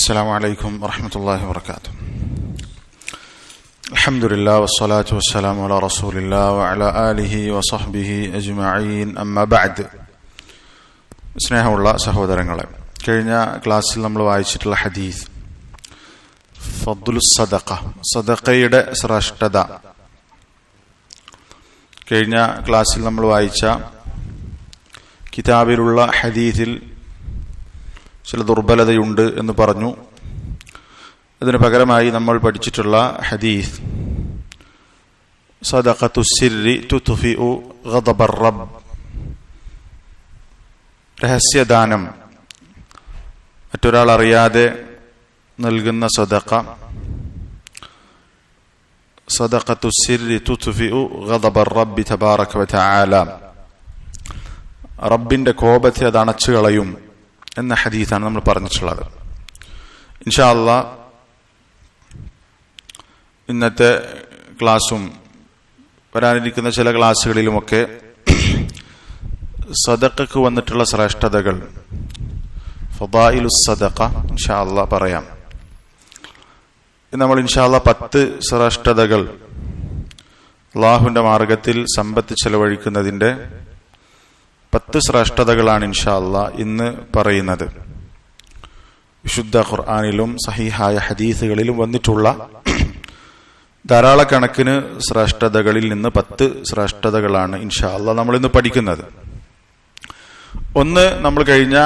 السلام عليكم ورحمة الله وبركاته. الحمد لله والصلاة والسلام على رسول الله وعلى آله وصحبه أجمعين أما بعد. സ്നേഹമുള്ള സഹോദരങ്ങളെ, കഴിഞ്ഞ ക്ലാസ്സിൽ നമ്മൾ വായിച്ചിട്ടുള്ള ഹദീസ് ഫദ്ലുസ് സദഖ, സദഖയുടെ ശ്രേഷ്ഠത. കഴിഞ്ഞ ക്ലാസ്സിൽ നമ്മൾ വായിച്ച കിതാബിലുള്ള ഹദീസിൽ ചില ദുർബലതയുണ്ട് എന്ന് പറഞ്ഞു. അതിന് പകരമായി നമ്മൾ പഠിച്ചിട്ടുള്ള ഹദീസ് സദഖത്തു സിർരി തുത്ഫിഉ ഗദബർ റബ്ബ്, രഹസ്യദാനം, മറ്റൊരാൾ അറിയാതെ നൽകുന്ന സദഖ. സദഖത്തു സിർരി തുത്ഫിഉ ഗദബർ റബ്ബി തബാറക വതആല, റബ്ബിന്റെ കോപത്തെ അത് അണച്ചു കളയും എന്ന ഹദീസാണ് നമ്മൾ പറഞ്ഞിട്ടുള്ളത്. ഇൻഷാ അല്ലാഹ് ഇന്നത്തെ ക്ലാസ്സും വരാനിരിക്കുന്ന ചില ക്ലാസ്സുകളിലുമൊക്കെ സദഖക്ക് വന്നിട്ടുള്ള ശ്രേഷ്ഠതകൾ, ഫദായിലുസ് സദഖ, ഇൻഷാ അല്ലാഹ് പറയാം. നമ്മൾ ഇൻഷാ അല്ലാഹ് 10 ശ്രേഷ്ഠതകൾ, അല്ലാഹുവിന്റെ മാർഗത്തിൽ സമ്പത്ത് ചെലവഴിക്കുന്നതിന്റെ 10 ശ്രേഷ്ഠതകളാണ് ഇൻഷാ അല്ലാഹ് ഇന്ന് പറയുന്നത്. വിശുദ്ധ ഖുർആനിലും സഹീഹായ ഹദീസുകളിലും വന്നിട്ടുള്ള ധാരാളക്കണക്കിന് ശ്രേഷ്ഠതകളിൽ നിന്ന് 10 ശ്രേഷ്ഠതകളാണ് ഇൻഷാ അല്ലാഹ് നമ്മൾ ഇന്ന് പഠിക്കുന്നത്. ഒന്ന്, നമ്മൾ കഴിഞ്ഞ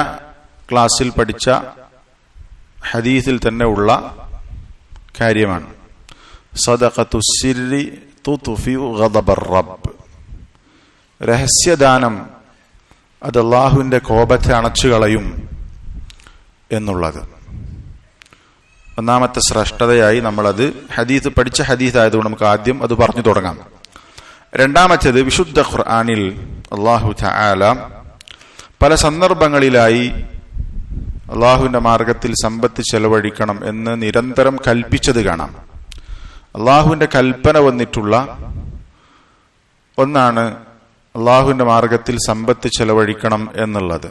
ക്ലാസ്സിൽ പഠിച്ച ഹദീസിൽ തന്നെ ഉള്ള കാര്യമാണ്. സദഖത്തു സിർരി തുത്ഫിഉ ഗദബർ റബ്ബ്, രഹസ്യദാനം അത് അല്ലാഹുവിന്റെ കോപത്തെ അണച്ചു കളയും എന്നുള്ളത്. ഒന്നാമത്തെ ശ്രേഷ്ഠതയായി നമ്മളത് ഹദീസ് പഠിച്ച ഹദീസ് ആയതുകൊണ്ട് നമുക്ക് ആദ്യം അത് പറഞ്ഞു തുടങ്ങാം. രണ്ടാമത്തേത്, വിശുദ്ധ ഖുർആനിൽ അല്ലാഹു തആല പല സന്ദർഭങ്ങളിലായി അല്ലാഹുവിന്റെ മാർഗത്തിൽ സമ്പത്ത് ചെലവഴിക്കണം എന്ന് നിരന്തരം കൽപ്പിച്ചത് കാണാം. അല്ലാഹുവിന്റെ കൽപ്പന വന്നിട്ടുള്ള ഒന്നാണ് അല്ലാഹുവിന്റെ മാർഗത്തിൽ സമ്പത്ത് ചെലവഴിക്കണം എന്നുള്ളത്.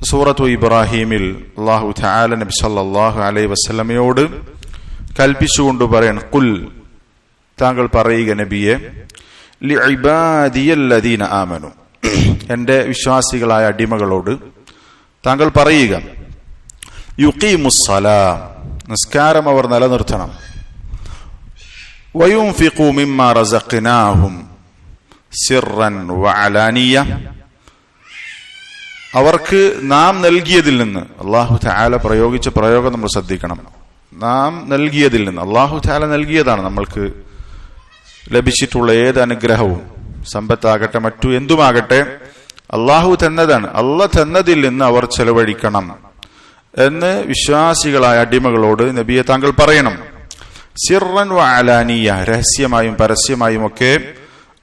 സൂറത്തു ഇബ്രാഹീമിൽ അല്ലാഹു തആല നബി സല്ലല്ലാഹു അലൈഹി വസല്ലമയോട് കൽപ്പിച്ചുകൊണ്ട് പറയാണ്, ഖുൽ, താങ്കൾ പറയുക നബിയെ, ലിഇബാദിയല്ലദീന ആമനു, എന്റെ വിശ്വാസികളായ അടിമകളോട് താങ്കൾ പറയുക, യുഖീമുസ്സലാ, നിസ്കാരം അവർ നിലനിർത്തണം, വയുൻഫിഖു മിമ്മാ റസഖ്നാഹും സിർറൻ വഅലാനിയ, അവർക്ക് നാം നൽകിയതിൽ നിന്ന്, അല്ലാഹു തആല പ്രയോഗിച്ച പ്രയോഗം നമ്മൾ ശ്രദ്ധിക്കണം. നാം നൽകിയതിൽ നിന്ന്, അല്ലാഹു തആല നൽകിയതാണ് നമ്മൾക്ക് ലഭിച്ചിട്ടുള്ള ഏത് അനുഗ്രഹവും, സമ്പത്താകട്ടെ മറ്റു എന്തുമാകട്ടെ, അല്ലാഹു തന്നതാണ്. അല്ലാഹു തന്നതിൽ നിന്ന് അവർ ചെലവഴിക്കണം എന്ന് വിശ്വാസികളായ അടിമകളോട് നബിയെ താങ്കൾ പറയണം. സിർറൻ വഅലാനിയ, രഹസ്യമായും പരസ്യമായും ഒക്കെ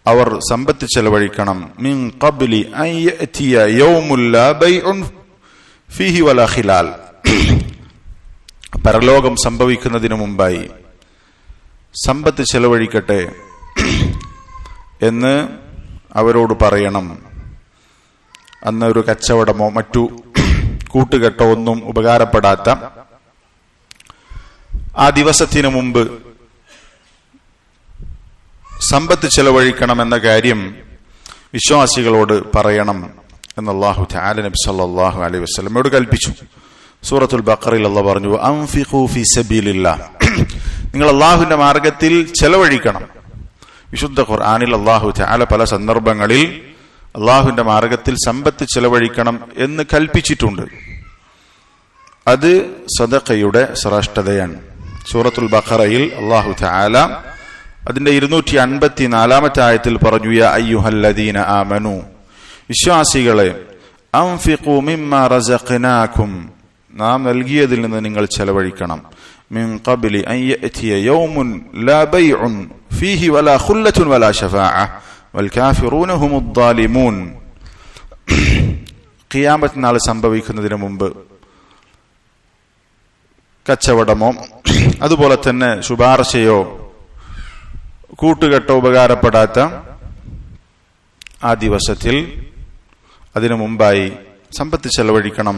അവർ സമ്പത്ത് ചെലവഴിക്കണം. മിൻ ഖബ്ലി അൻ യഅതിയ യൗമുൻ ലാ ബൈഉൻ ഫീഹി വലാ ഖിലാൽ, പരലോകം സംഭവിക്കുന്നതിന് മുമ്പായി സമ്പത്ത് ചെലവഴിക്കട്ടെ എന്ന് അവരോട് പറയണം. അന്ന് ഒരു കച്ചവടമോ മറ്റു കൂട്ടുകെട്ടോ ഒന്നും ഉപകാരപ്പെടാത്ത ആ ദിവസത്തിന് മുമ്പ് സമ്പത്ത് ചെലവഴിക്കണം എന്ന കാര്യം വിശ്വാസികളോട് പറയണം എന്ന് അല്ലാഹു തആല നബി സല്ലല്ലാഹു അലൈഹി വസല്ലമയോട് കൽപ്പിച്ചു. സൂറത്തുൽ ബഖറയിൽ അല്ലാഹു പറഞ്ഞു, അൻഫിഖൂ ഫീ സബീലില്ലാഹ്, നിങ്ങൾ അല്ലാഹുവിന്റെ മാർഗത്തിൽ ചെലവഴിക്കണം. വിശുദ്ധ ഖുർആനിൽ അല്ലാഹു തആല പല സന്ദർഭങ്ങളിൽ അല്ലാഹുവിന്റെ മാർഗത്തിൽ സമ്പത്ത് ചെലവഴിക്കണം എന്ന് കൽപ്പിച്ചിട്ടുണ്ട്. അത് സദഖയുടെ ശ്രേഷ്ഠതയാണ്. സൂറത്തുൽ ബഖറയിൽ അല്ലാഹു തആല അതിന്റെ 254 ആയത്തിൽ പറഞ്ഞു, യാ അയ്യുഹല്ലദീന ആമനു, വിശ്വാസികളെ, അൻഫിഖൂ മിമ്മാ റസഖ്നാകും, നാം നൽകിയതിൽ നിന്ന് നിങ്ങൾ ചെലവഴിക്കണം. മിൻ ഖബ്ലി അൻ യഅതിയ യൗമുൻ ലാ ബൈഉൻ ഫീഹി വലാ ഖുല്ലത്തുൻ വലാ ശഫാഅ വൽ കാഫിറൂന ഹുമുദ് ളാലിമൂൻ, ഖിയാമത്ത് നാൾ സംഭവിക്കുന്നതിന് മുമ്പ് കച്ചവടമോ അതുപോലെ തന്നെ ശുപാർശയോ കൂട്ടുകെട്ടോ ഉപകാരപ്പെടാത്ത ആ ദിവസത്തിൽ അതിനു മുമ്പായി സമ്പത്ത് ചെലവഴിക്കണം.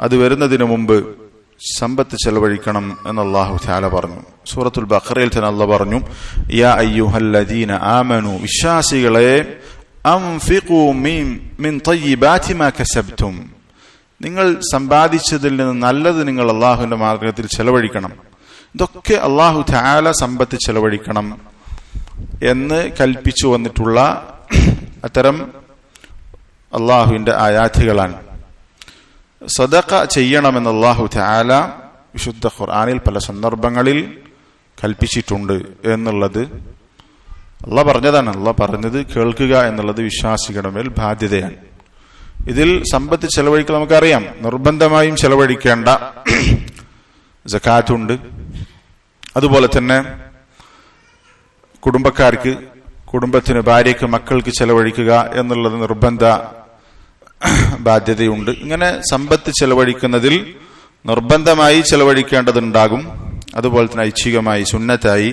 അത് വരുന്നതിന് മുമ്പ് സമ്പത്ത് ചെലവഴിക്കണം എന്ന് അല്ലാഹു തആല പറഞ്ഞു. സൂറത്തുൽ ബഖറയിൽ തന്നെ അല്ലാഹു പറഞ്ഞു, യാ അയ്യുഹല്ലദീന ആമനു, വിശ്വാസികളെ, അൻഫിഖൂ മിൻ തയ്യിബാതി മാ കസബ്തും, നിങ്ങൾ സമ്പാദിച്ചതിൽ നിന്ന് നല്ലത് നിങ്ങൾ അല്ലാഹുവിന്റെ മാർഗ്ഗത്തിൽ ചെലവഴിക്കണം. ഇതൊക്കെ അല്ലാഹു തആല സമ്പത്ത് ചെലവഴിക്കണം എന്ന് കൽപ്പിച്ചു വന്നിട്ടുള്ള അത്തരം അല്ലാഹുവിന്റെ ആയാത്തുകളാണ്. സദഖ ചെയ്യണമെന്ന് അല്ലാഹു തആല വിശുദ്ധ ഖുർആനിൽ പല സന്ദർഭങ്ങളിൽ കൽപ്പിച്ചിട്ടുണ്ട് എന്നുള്ളത് അല്ലാഹ് പറഞ്ഞതാണ്. അല്ലാഹ് പറഞ്ഞത് കേൾക്കുക എന്നുള്ളത് വിശ്വാസികളുടെ മേൽ ബാധ്യതയാണ്. ഇതിൽ സമ്പത്ത് ചെലവഴിക്കുക നമുക്കറിയാം. നിർബന്ധമായും ചെലവഴിക്കേണ്ട സകാത്തുണ്ട്. അതുപോലെ തന്നെ കുടുംബക്കാർക്ക്, കുടുംബത്തിന്, ഭാര്യയ്ക്ക്, മക്കൾക്ക് ചെലവഴിക്കുക എന്നുള്ളത് നിർബന്ധ ബാധ്യതയുണ്ട്. ഇങ്ങനെ സമ്പത്ത് ചെലവഴിക്കുന്നതിൽ നിർബന്ധമായി ചെലവഴിക്കേണ്ടതുണ്ടാകും. അതുപോലെ തന്നെ ഐച്ഛികമായി സുന്നത്തായി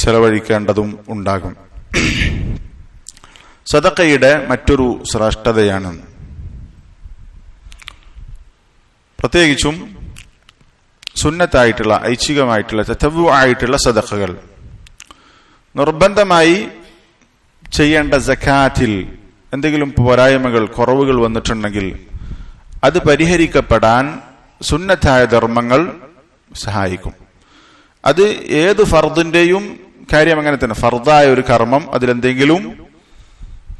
ചെലവഴിക്കേണ്ടതും ഉണ്ടാകും. സദഖയുടെ മറ്റൊരു ശ്രേഷ്ഠതയാണ് പ്രത്യേകിച്ചും സുന്നത്തായിട്ടുള്ള, ഐച്ഛികമായിട്ടുള്ള, തതവ്വു ആയിട്ടുള്ള സദഖകൾ. നിർബന്ധമായി ചെയ്യേണ്ട സകാത്തിൽ എന്തെങ്കിലും പോരായ്മകൾ, കുറവുകൾ വന്നിട്ടുണ്ടെങ്കിൽ അത് പരിഹരിക്കപ്പെടാൻ സുന്നത്തായ ധർമ്മങ്ങൾ സഹായിക്കും. അത് ഏത് ഫർദിന്റെയും കാര്യം അങ്ങനെ തന്നെ. ഫർദായ ഒരു കർമ്മം, അതിലെന്തെങ്കിലും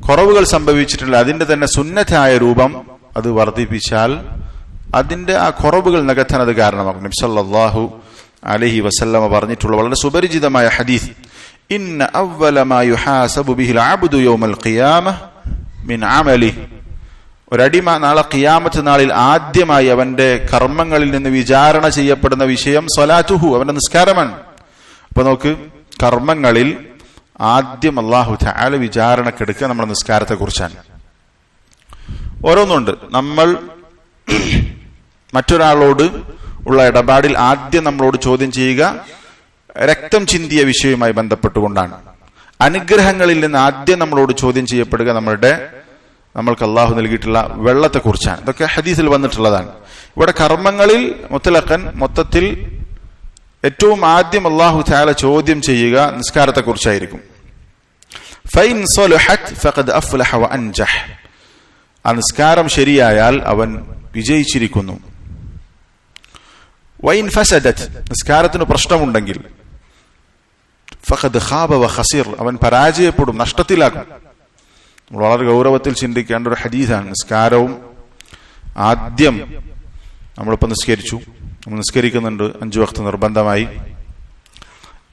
കുറവുകൾ സംഭവിച്ചിട്ടുള്ള അതിന്റെ തന്നെ സുന്നത്തായ രൂപം അത് വർദ്ധിപ്പിച്ചാൽ അതിന്റെ ആ കുറവുകൾ നികത്താൻ അത് കാരണമാകും. നബി സല്ലല്ലാഹു അലൈഹി വസല്ലമ പറഞ്ഞിട്ടുള്ള വളരെ സുപരിചിതമായ ഹദീസ്, ഇന്ന അവ്വല മാ യുഹാസബു ബിഹിൽ അബ്ദു യൗമൽ ഖിയാമഹ മിൻ അമലിഹി, ഒരടിമ നാളെ ഖിയാമത്ത് നാളിൽ ആദ്യമായി അവന്റെ കർമ്മങ്ങളിൽ നിന്ന് വിചാരണ ചെയ്യപ്പെടുന്ന വിഷയം സ്വലാത്തുഹു, അവന്റെ നിസ്കാരമാണ്. അപ്പൊ നോക്ക്, കർമ്മങ്ങളിൽ ആദ്യം അല്ലാഹു തആല വിചാരണക്കെടുക്കുക നമ്മുടെ നിസ്കാരത്തെ കുറിച്ചാണ്. ഓരോന്നുണ്ട്. നമ്മൾ മറ്റൊരാളോട് ഉള്ള ഇടപാടിൽ ആദ്യം നമ്മളോട് ചോദ്യം ചെയ്യുക രക്തം ചിന്തിയ വിഷയവുമായി ബന്ധപ്പെട്ടുകൊണ്ടാണ്. അനുഗ്രഹങ്ങളിൽ നിന്ന് ആദ്യം നമ്മളോട് ചോദ്യം ചെയ്യപ്പെടുക നമ്മൾക്ക് അല്ലാഹു നൽകിയിട്ടുള്ള വെള്ളത്തെക്കുറിച്ചാണ്. ഇതൊക്കെ ഹദീസിൽ വന്നിട്ടുള്ളതാണ്. ഇവിടെ കർമ്മങ്ങളിൽ മൊത്തത്തിൽ ഏറ്റവും ആദ്യം അല്ലാഹു തആല ചോദ്യം ചെയ്യുക നിസ്കാരത്തെക്കുറിച്ചായിരിക്കും. ഫൈൻ സലഹത് ഫഖദ് അഫ്ലഹ വ അൻജഹ്, ആ നിസ്കാരം ശരിയായാൽ അവൻ വിജയിച്ചിരിക്കുന്നു. വൈൻ ഫസദത്, നിസ്കാരത്തിന് പ്രശ്നമുണ്ടെങ്കിൽ ഫഖദ് ഖാബ വ ഖസിർ, അവൻ പരാജയപ്പെടും, നഷ്ടത്തിലാകും. നമ്മൾ വളരെ ഗൗരവത്തിൽ ചിന്തിക്കേണ്ട ഒരു ഹദീസാണ്. നിസ്കാരവും ആദ്യം നമ്മളിപ്പോൾ നമ്മൾ നിസ്കരിക്കുന്നുണ്ട് 5 വഖ്ത് നിർബന്ധമായി.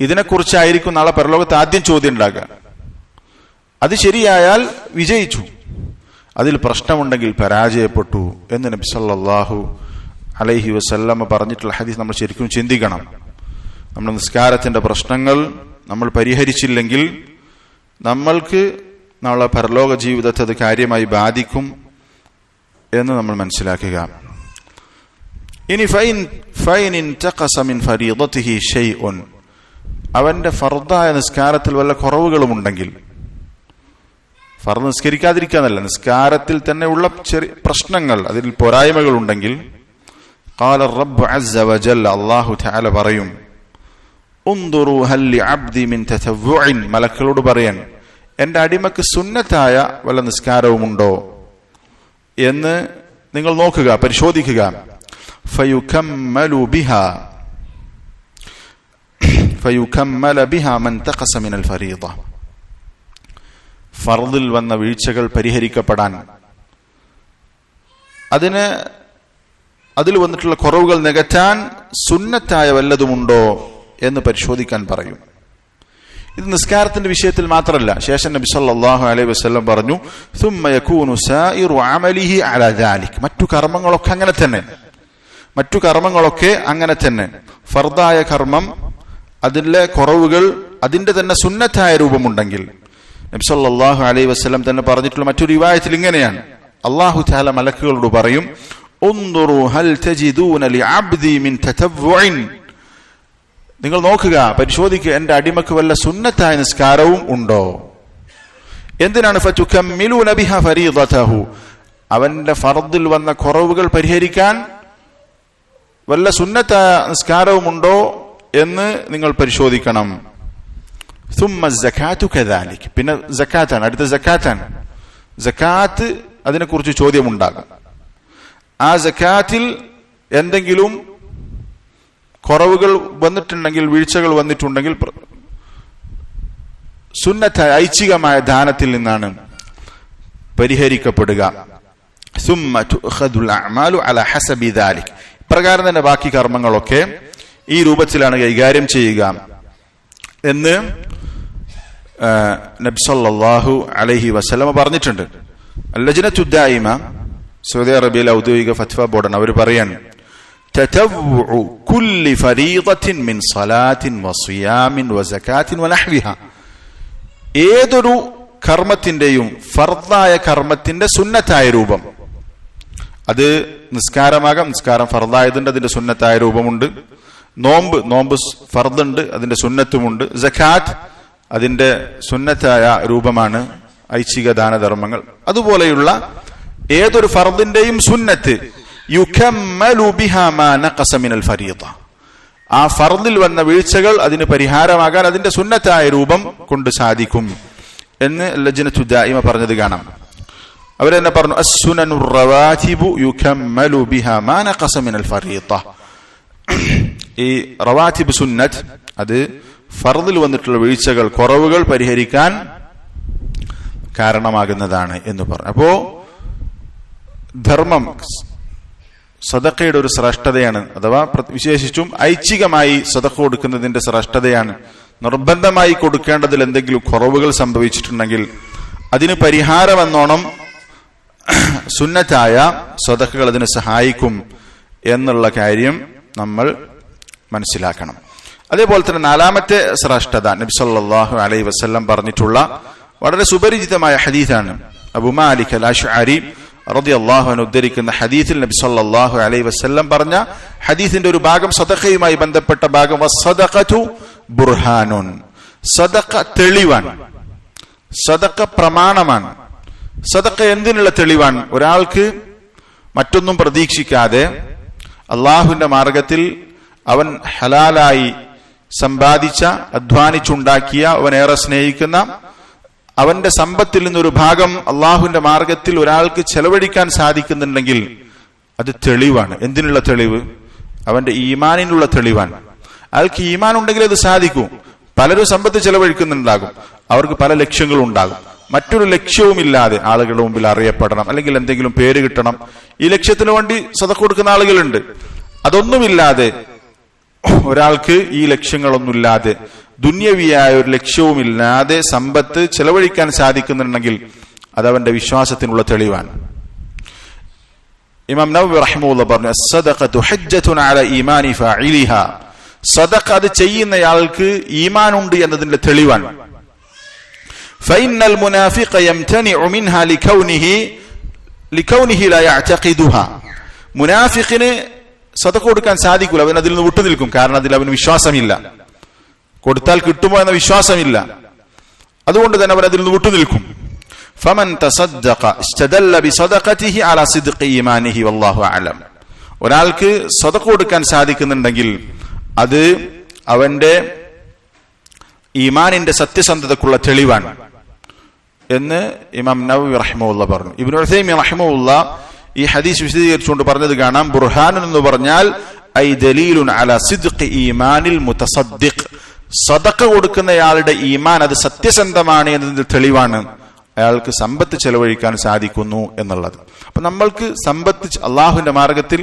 ഇതിനെക്കുറിച്ചായിരിക്കും നാളെ പരലോകത്ത് ആദ്യം ചോദ്യം ഉണ്ടാകുക. അത് ശരിയായാൽ വിജയിച്ചു, അതിൽ പ്രശ്നമുണ്ടെങ്കിൽ പരാജയപ്പെട്ടു എന്ന് നബി സല്ലല്ലാഹു അലൈഹി വസല്ലമ പറഞ്ഞിട്ടുള്ള ഹദീസ് നമ്മൾ ശരിക്കും ചിന്തിക്കണം. നമ്മുടെ നിസ്കാരത്തിന്റെ പ്രശ്നങ്ങൾ നമ്മൾ പരിഹരിച്ചില്ലെങ്കിൽ നമ്മൾക്ക് നാളെ പരലോക ജീവിതത്തെ അത് കാര്യമായി ബാധിക്കും എന്ന് നമ്മൾ മനസ്സിലാക്കുക. ഇനി ഫൈൻ ഇൻതഖസ മിൻ ഫരീദതിഹി ഷൈഉൻ, അവന്റെ ഫർദായ നിസ്കാരത്തിൽ വല്ല കുറവുകളും ഉണ്ടെങ്കിൽ, ഫർദ് നിസ്കരിക്കാതിരിക്കാന്നല്ല, നിസ്കാരത്തിൽ തന്നെ ഉള്ള ചെറിയ പ്രശ്നങ്ങൾ, അതിൽ പോരായ്മകൾ ഉണ്ടെങ്കിൽ, ഖാല റബ്ബു അസ്സ വജല്ല, അല്ലാഹു തആല പറയും, ഉൻദുറു ഹൽ ലിഅബ്ദി മിൻ തതവ്വുഇൻ, മലക്കുകളോട് പറയാൻ എന്റെ അടിമക്ക് സുന്നത്തായ വല്ല നിസ്കാരവുമുണ്ടോ എന്ന് നിങ്ങൾ നോക്കുക, പരിശോധിക്കുക. ഫയുകമ്മല ബിഹാ മൻ തഖസ മിനൽ ഫരീദ, ഫർദിൽ വന്ന വീഴ്ചകൾ പരിഹരിക്കപ്പെടാൻ, അതിൽ വന്നിട്ടുള്ള കുറവുകൾ നികത്താൻ സുന്നത്തായ വല്ലതുമുണ്ടോ എന്ന് പരിശോധിക്കാൻ പറയും. ഇത് നിസ്കാരത്തിന്റെ വിഷയത്തിൽ മാത്രമല്ല, ശേഷം നബി സല്ലല്ലാഹു അലൈഹി വസല്ലം പറഞ്ഞു, സുമ്മ യകൂനു സായിറു അമലിഹി അലാ ദാലിക്, മറ്റു കർമ്മങ്ങളൊക്കെ അങ്ങനെ തന്നെ. ഫർദായ കർമ്മം, അതിലെ കുറവുകൾ അതിന്റെ തന്നെ സുന്നത്തായ രൂപമുണ്ടെങ്കിൽ, നബി സല്ലല്ലാഹു അലൈഹി വസല്ലം തന്നെ പറഞ്ഞിട്ടുള്ള മറ്റൊരു റിവായത്തിൽ ഇങ്ങനെയാണ്, അല്ലാഹു തആല മലക്കുകളോട് പറയും, ഉൻദുറു ഹൽ തജിദൂന ലിഅബ്ദി മിൻ തതവ്വുഇൻ, നിങ്ങൾ നോക്കുക, പരിശോധിക്കുക, എന്റെ അടിമക്ക് വല്ല സുന്നത്തായ നിസ്കാരവും ഉണ്ടോ. എന്തിനാണ് ഫതുകമ്മിലൂന ബിഹാ ഫരീദതഹു, അവന്റെ ഫർദിൽ വന്ന കുറവുകൾ പരിഹരിക്കാൻ വല്ല സുന്നത്ത നിസ്കാരവുമുണ്ടോ എന്ന് നിങ്ങൾ പരിശോധിക്കണം. സുമ്മ സകാത്തു കദാലിക്, പിന്നെ സക്കാത്താണ്, അടുത്ത സക്കാത്താണ്. സക്കാത്ത് അതിനെക്കുറിച്ച് ചോദ്യമുണ്ടാകും. ആ സക്കാത്തിൽ എന്തെങ്കിലും കുറവുകൾ വന്നിട്ടുണ്ടെങ്കിൽ, വീഴ്ചകൾ വന്നിട്ടുണ്ടെങ്കിൽ സുന്നത്തായ ഐച്ഛികമായ ദാനത്തിൽ നിന്നാണ് പരിഹരിക്കപ്പെടുക. സുമ്മ തുഖദുൽ അഅമാലു അലാ ഹസബി ദാലിക്, ഇപ്രകാരം തന്നെ ബാക്കി കർമ്മങ്ങളൊക്കെ ഈ രൂപത്തിലാണ് കൈകാര്യം ചെയ്യുക എന്ന് നബി സല്ലല്ലാഹു അലൈഹി വസല്ലം പറഞ്ഞിട്ടുണ്ട്. അൽ-ലജ്നത്തു ദായിമ, സൗദി അറേബ്യയിലെ ഔദ്യോഗിക ഫത്വ ബോർഡാണ്. അവർ പറയാണ്, തതവ്വുഉ കുല്ലി ഫരീദത്തിൻ മിൻ സ്വലാത്തിൻ വസിയാമിൻ വസകാത്തിൻ വനഹ്വിഹാ, ഏതൊരു കർമ്മത്തിന്റെയും ഫർദായ കർമ്മത്തിന്റെ സുന്നത്തായ രൂപം, അത് നിസ്കാരമാകാം, നിസ്കാരം ഫർദായതുണ്ട്, അതിന്റെ സുന്നത്തായ രൂപമുണ്ട്. നോമ്പ് ഫർദുണ്ട്, അതിന്റെ സുന്നത്തുമുണ്ട്. സകാത്ത് അതിന്റെ സുന്നത്തായ രൂപമാണ്, ഐച്ഛിക ദാനധർമ്മങ്ങൾ. അതുപോലെയുള്ള ഏതൊരു ഫർദിന്റെയും സുന്നത്ത് യുകമ്മലു ബിഹാ മാ നഖസ മിനൽ ഫരീദ, ആ ഫർദിൽ വന്ന വീഴ്ചകൾ അതിന് പരിഹാരമാകാൻ അതിന്റെ സുന്നത്തായ രൂപം കൊണ്ട് സാധിക്കും എന്ന് ലജ്നത്തു ദായിമ പറഞ്ഞത് കാണാം. അവരെന്നെ പറഞ്ഞു, അസ്സുനനുർ റവാതിബു യുകമ്മലു ബിഹാ മാ നഖസ മിനൽ ഫരീദ, ഈ റവാതിബ് സുന്നത്ത് അത് ഫർദിൽ വന്നിട്ടുള്ള വീഴ്ചകൾ, കുറവുകൾ പരിഹരിക്കാൻ കാരണമാകുന്നതാണ് എന്ന് പറഞ്ഞു. അപ്പോ ധർമ്മം സദഖയുടെ ഒരു ശ്രേഷ്ഠതയാണ്, അഥവാ വിശേഷിച്ചും ഐച്ഛികമായി സദഖ കൊടുക്കുന്നതിന്റെ ശ്രേഷ്ഠതയാണ്. നിർബന്ധമായി കൊടുക്കേണ്ടതിൽ എന്തെങ്കിലും കുറവുകൾ സംഭവിച്ചിട്ടുണ്ടെങ്കിൽ അതിന് പരിഹാരമെന്നോണം സുന്നത്തായ സദഖകൾ അതിന് സഹായിക്കും എന്നുള്ള കാര്യം നമ്മൾ മനസ്സിലാക്കണം. അതേപോലെ തന്നെ നാലാമത്തെ ശ്രേഷ്ഠത നബി സല്ലല്ലാഹു അലൈഹി വസല്ലം പറഞ്ഞിട്ടുള്ള വളരെ സുപരിചിതമായ ഹദീസാണ്. അബൂ മാലിക് അൽ-അശ്അരി റളിയല്ലാഹു അൻഹു ഉദ്ധരിക്കുന്ന ഹദീസിൽ നബി സല്ലല്ലാഹു അലൈഹി വസല്ലം പറഞ്ഞ ഹദീസിന്റെ ഒരു ഭാഗം, സദഖയുമായി ബന്ധപ്പെട്ട ഭാഗം, വസ്സദഖതു ബുർഹാനുൻ, സദഖ തെളിവാണ്, സദഖ പ്രമാണമാണ്. സദഖ എന്തിനുള്ള തെളിവാണ്? ഒരാൾക്ക് മറ്റൊന്നും പ്രതീക്ഷിക്കാതെ അള്ളാഹുവിന്റെ മാർഗത്തിൽ അവൻ ഹലാലായി സമ്പാദിച്ച, അധ്വാനിച്ചുണ്ടാക്കിയ, അവൻ ഏറെ സ്നേഹിക്കുന്ന അവന്റെ സമ്പത്തിൽ നിന്നൊരു ഭാഗം അള്ളാഹുവിന്റെ മാർഗത്തിൽ ഒരാൾക്ക് ചെലവഴിക്കാൻ സാധിക്കുന്നുണ്ടെങ്കിൽ അത് തെളിവാണ്. എന്തിനുള്ള തെളിവ്? അവന്റെ ഈമാനിനുള്ള തെളിവാണ്. അയാൾക്ക് ഈമാൻ ഉണ്ടെങ്കിൽ അത് സാധിക്കും. പലരും സമ്പത്ത് ചെലവഴിക്കുന്നുണ്ടാകും, അവർക്ക് പല ലക്ഷ്യങ്ങളും ഉണ്ടാകും. മറ്റൊരു ലക്ഷ്യവുമില്ലാതെ ആളുകളുടെ മുമ്പിൽ അറിയപ്പെടണം, അല്ലെങ്കിൽ എന്തെങ്കിലും പേര് കിട്ടണം, ഈ ലക്ഷ്യത്തിന് വേണ്ടി സദഖ കൊടുക്കുന്ന ആളുകളുണ്ട്. അതൊന്നുമില്ലാതെ ഒരാൾക്ക് ഈ ലക്ഷ്യങ്ങളൊന്നുമില്ലാതെ, ദുന്യവിയായ ഒരു ലക്ഷ്യവുമില്ലാതെ സമ്പത്ത് ചെലവഴിക്കാൻ സാധിക്കുന്നുണ്ടെങ്കിൽ അത് അവന്റെ വിശ്വാസത്തിനുള്ള തെളിവാണ്. ഇമാം നവവി റഹിമഹുല്ലാഹ് പറഞ്ഞു, അസ്സദഖതു ഹജ്ജത്തുൻ അലാ ഈമാനി ഫാഇലിഹാ, സദഖ അത് ചെയ്യുന്നയാൾക്ക് ഈമാൻ ഉണ്ട് എന്നതിന്റെ തെളിവാണ്. ഫഇന്നൽ മുനാഫിഖ യംതനിഉ മിൻഹാ ലികൗനിഹി ലാ യഅതഖിദുഹാ, മുനാഫിഖിന് സദഖ കൊടുക്കാൻ സാധിക്കില്ല, അവൻ അതിൽ നിന്ന് വിട്ടുനിൽക്കും. കാരണം അതിൽ അവന് വിശ്വാസമില്ല, കൊടുത്താൽ കിട്ടുമോ എന്ന വിശ്വാസമില്ല. അതുകൊണ്ട് തന്നെ അവൻ അതിൽ നിന്ന് വിട്ടുനിൽക്കും. ഫമൻ തസദ്ദഖ ഇസ്തദല്ല ബിസദഖതിഹി അലാ സിദ്ഖി ഈമാനിഹി വല്ലാഹു അഅലം, ഒരാൾക്ക് സദഖ കൊടുക്കാൻ സാധിക്കുന്നുണ്ടെങ്കിൽ അത് അവന്റെ ഈമാനിന്റെ സത്യസന്ധതക്കുള്ള തെളിവാണ് എന്ന് ഇമാം നവവി റഹിമഹുല്ലാഹ് പറഞ്ഞു. ഇബ്നു ഉസൈമീൻ റഹിമഹുല്ലാഹ് ഈ ഹദീസ് വിശദീകരിച്ചുകൊണ്ട് പറഞ്ഞത് കാണാം, ബുർഹാനുൻ എന്ന് പറഞ്ഞാൽ ഐ ദലീലുൻ അലാ സിദ്ഖി ഈമാനിൽ മുതസദ്ദിഖ്, സദഖ കൊടുക്കുന്നയാളുടെ ഈമാൻ അത് സത്യസന്ധമാണ് എന്നതിന്റെ തെളിവാണ് അയാൾക്ക് സമ്പത്ത് ചെലവഴിക്കാൻ സാധിക്കുന്നു എന്നുള്ളത്. അപ്പൊ നമ്മൾക്ക് സമ്പത്ത് അള്ളാഹുവിന്റെ മാർഗത്തിൽ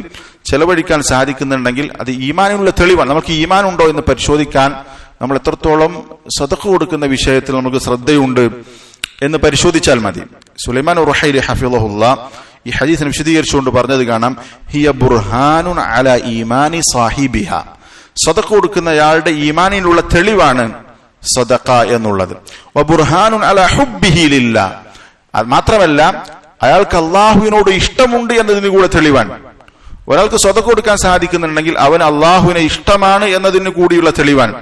ചെലവഴിക്കാൻ സാധിക്കുന്നുണ്ടെങ്കിൽ അത് ഈമാനുള്ള തെളിവാണ്. നമുക്ക് ഈമാൻ ഉണ്ടോ എന്ന് പരിശോധിക്കാൻ നമ്മൾ എത്രത്തോളം സദഖ കൊടുക്കുന്ന വിഷയത്തിൽ നമുക്ക് ശ്രദ്ധയുണ്ട് എന്ന് പരിശോധിച്ചാൽ മതി. സുലൈമാൻ റുഹൈലി ഹഫിളഹുല്ലാഹ് ഈ ഹദീസിനെ വിശദീകരിച്ചുകൊണ്ട് പറഞ്ഞത് കാണാം, ഹിയ ബുർഹാനുൻ അലാ ഈമാനി സാഹിബിഹ, സദഖ കൊടുക്കുന്നയാളുടെ ഈമാനിലുള്ള തെളിവാണ് സദഖ എന്നുള്ളത്. വബുർഹാനുൻ അലാ ഹുബ്ബിഹി ലില്ലാഹ്, അത് മാത്രമല്ല അയാൾക്ക് അള്ളാഹുവിനോട് ഇഷ്ടമുണ്ട് എന്നതിന് കൂടെ തെളിവാണ്. ഒരാൾക്ക് സദഖ കൊടുക്കാൻ സാധിക്കുന്നുണ്ടെങ്കിൽ അവൻ അള്ളാഹുവിനെ ഇഷ്ടമാണ് എന്നതിന് കൂടിയുള്ള തെളിവാണ്.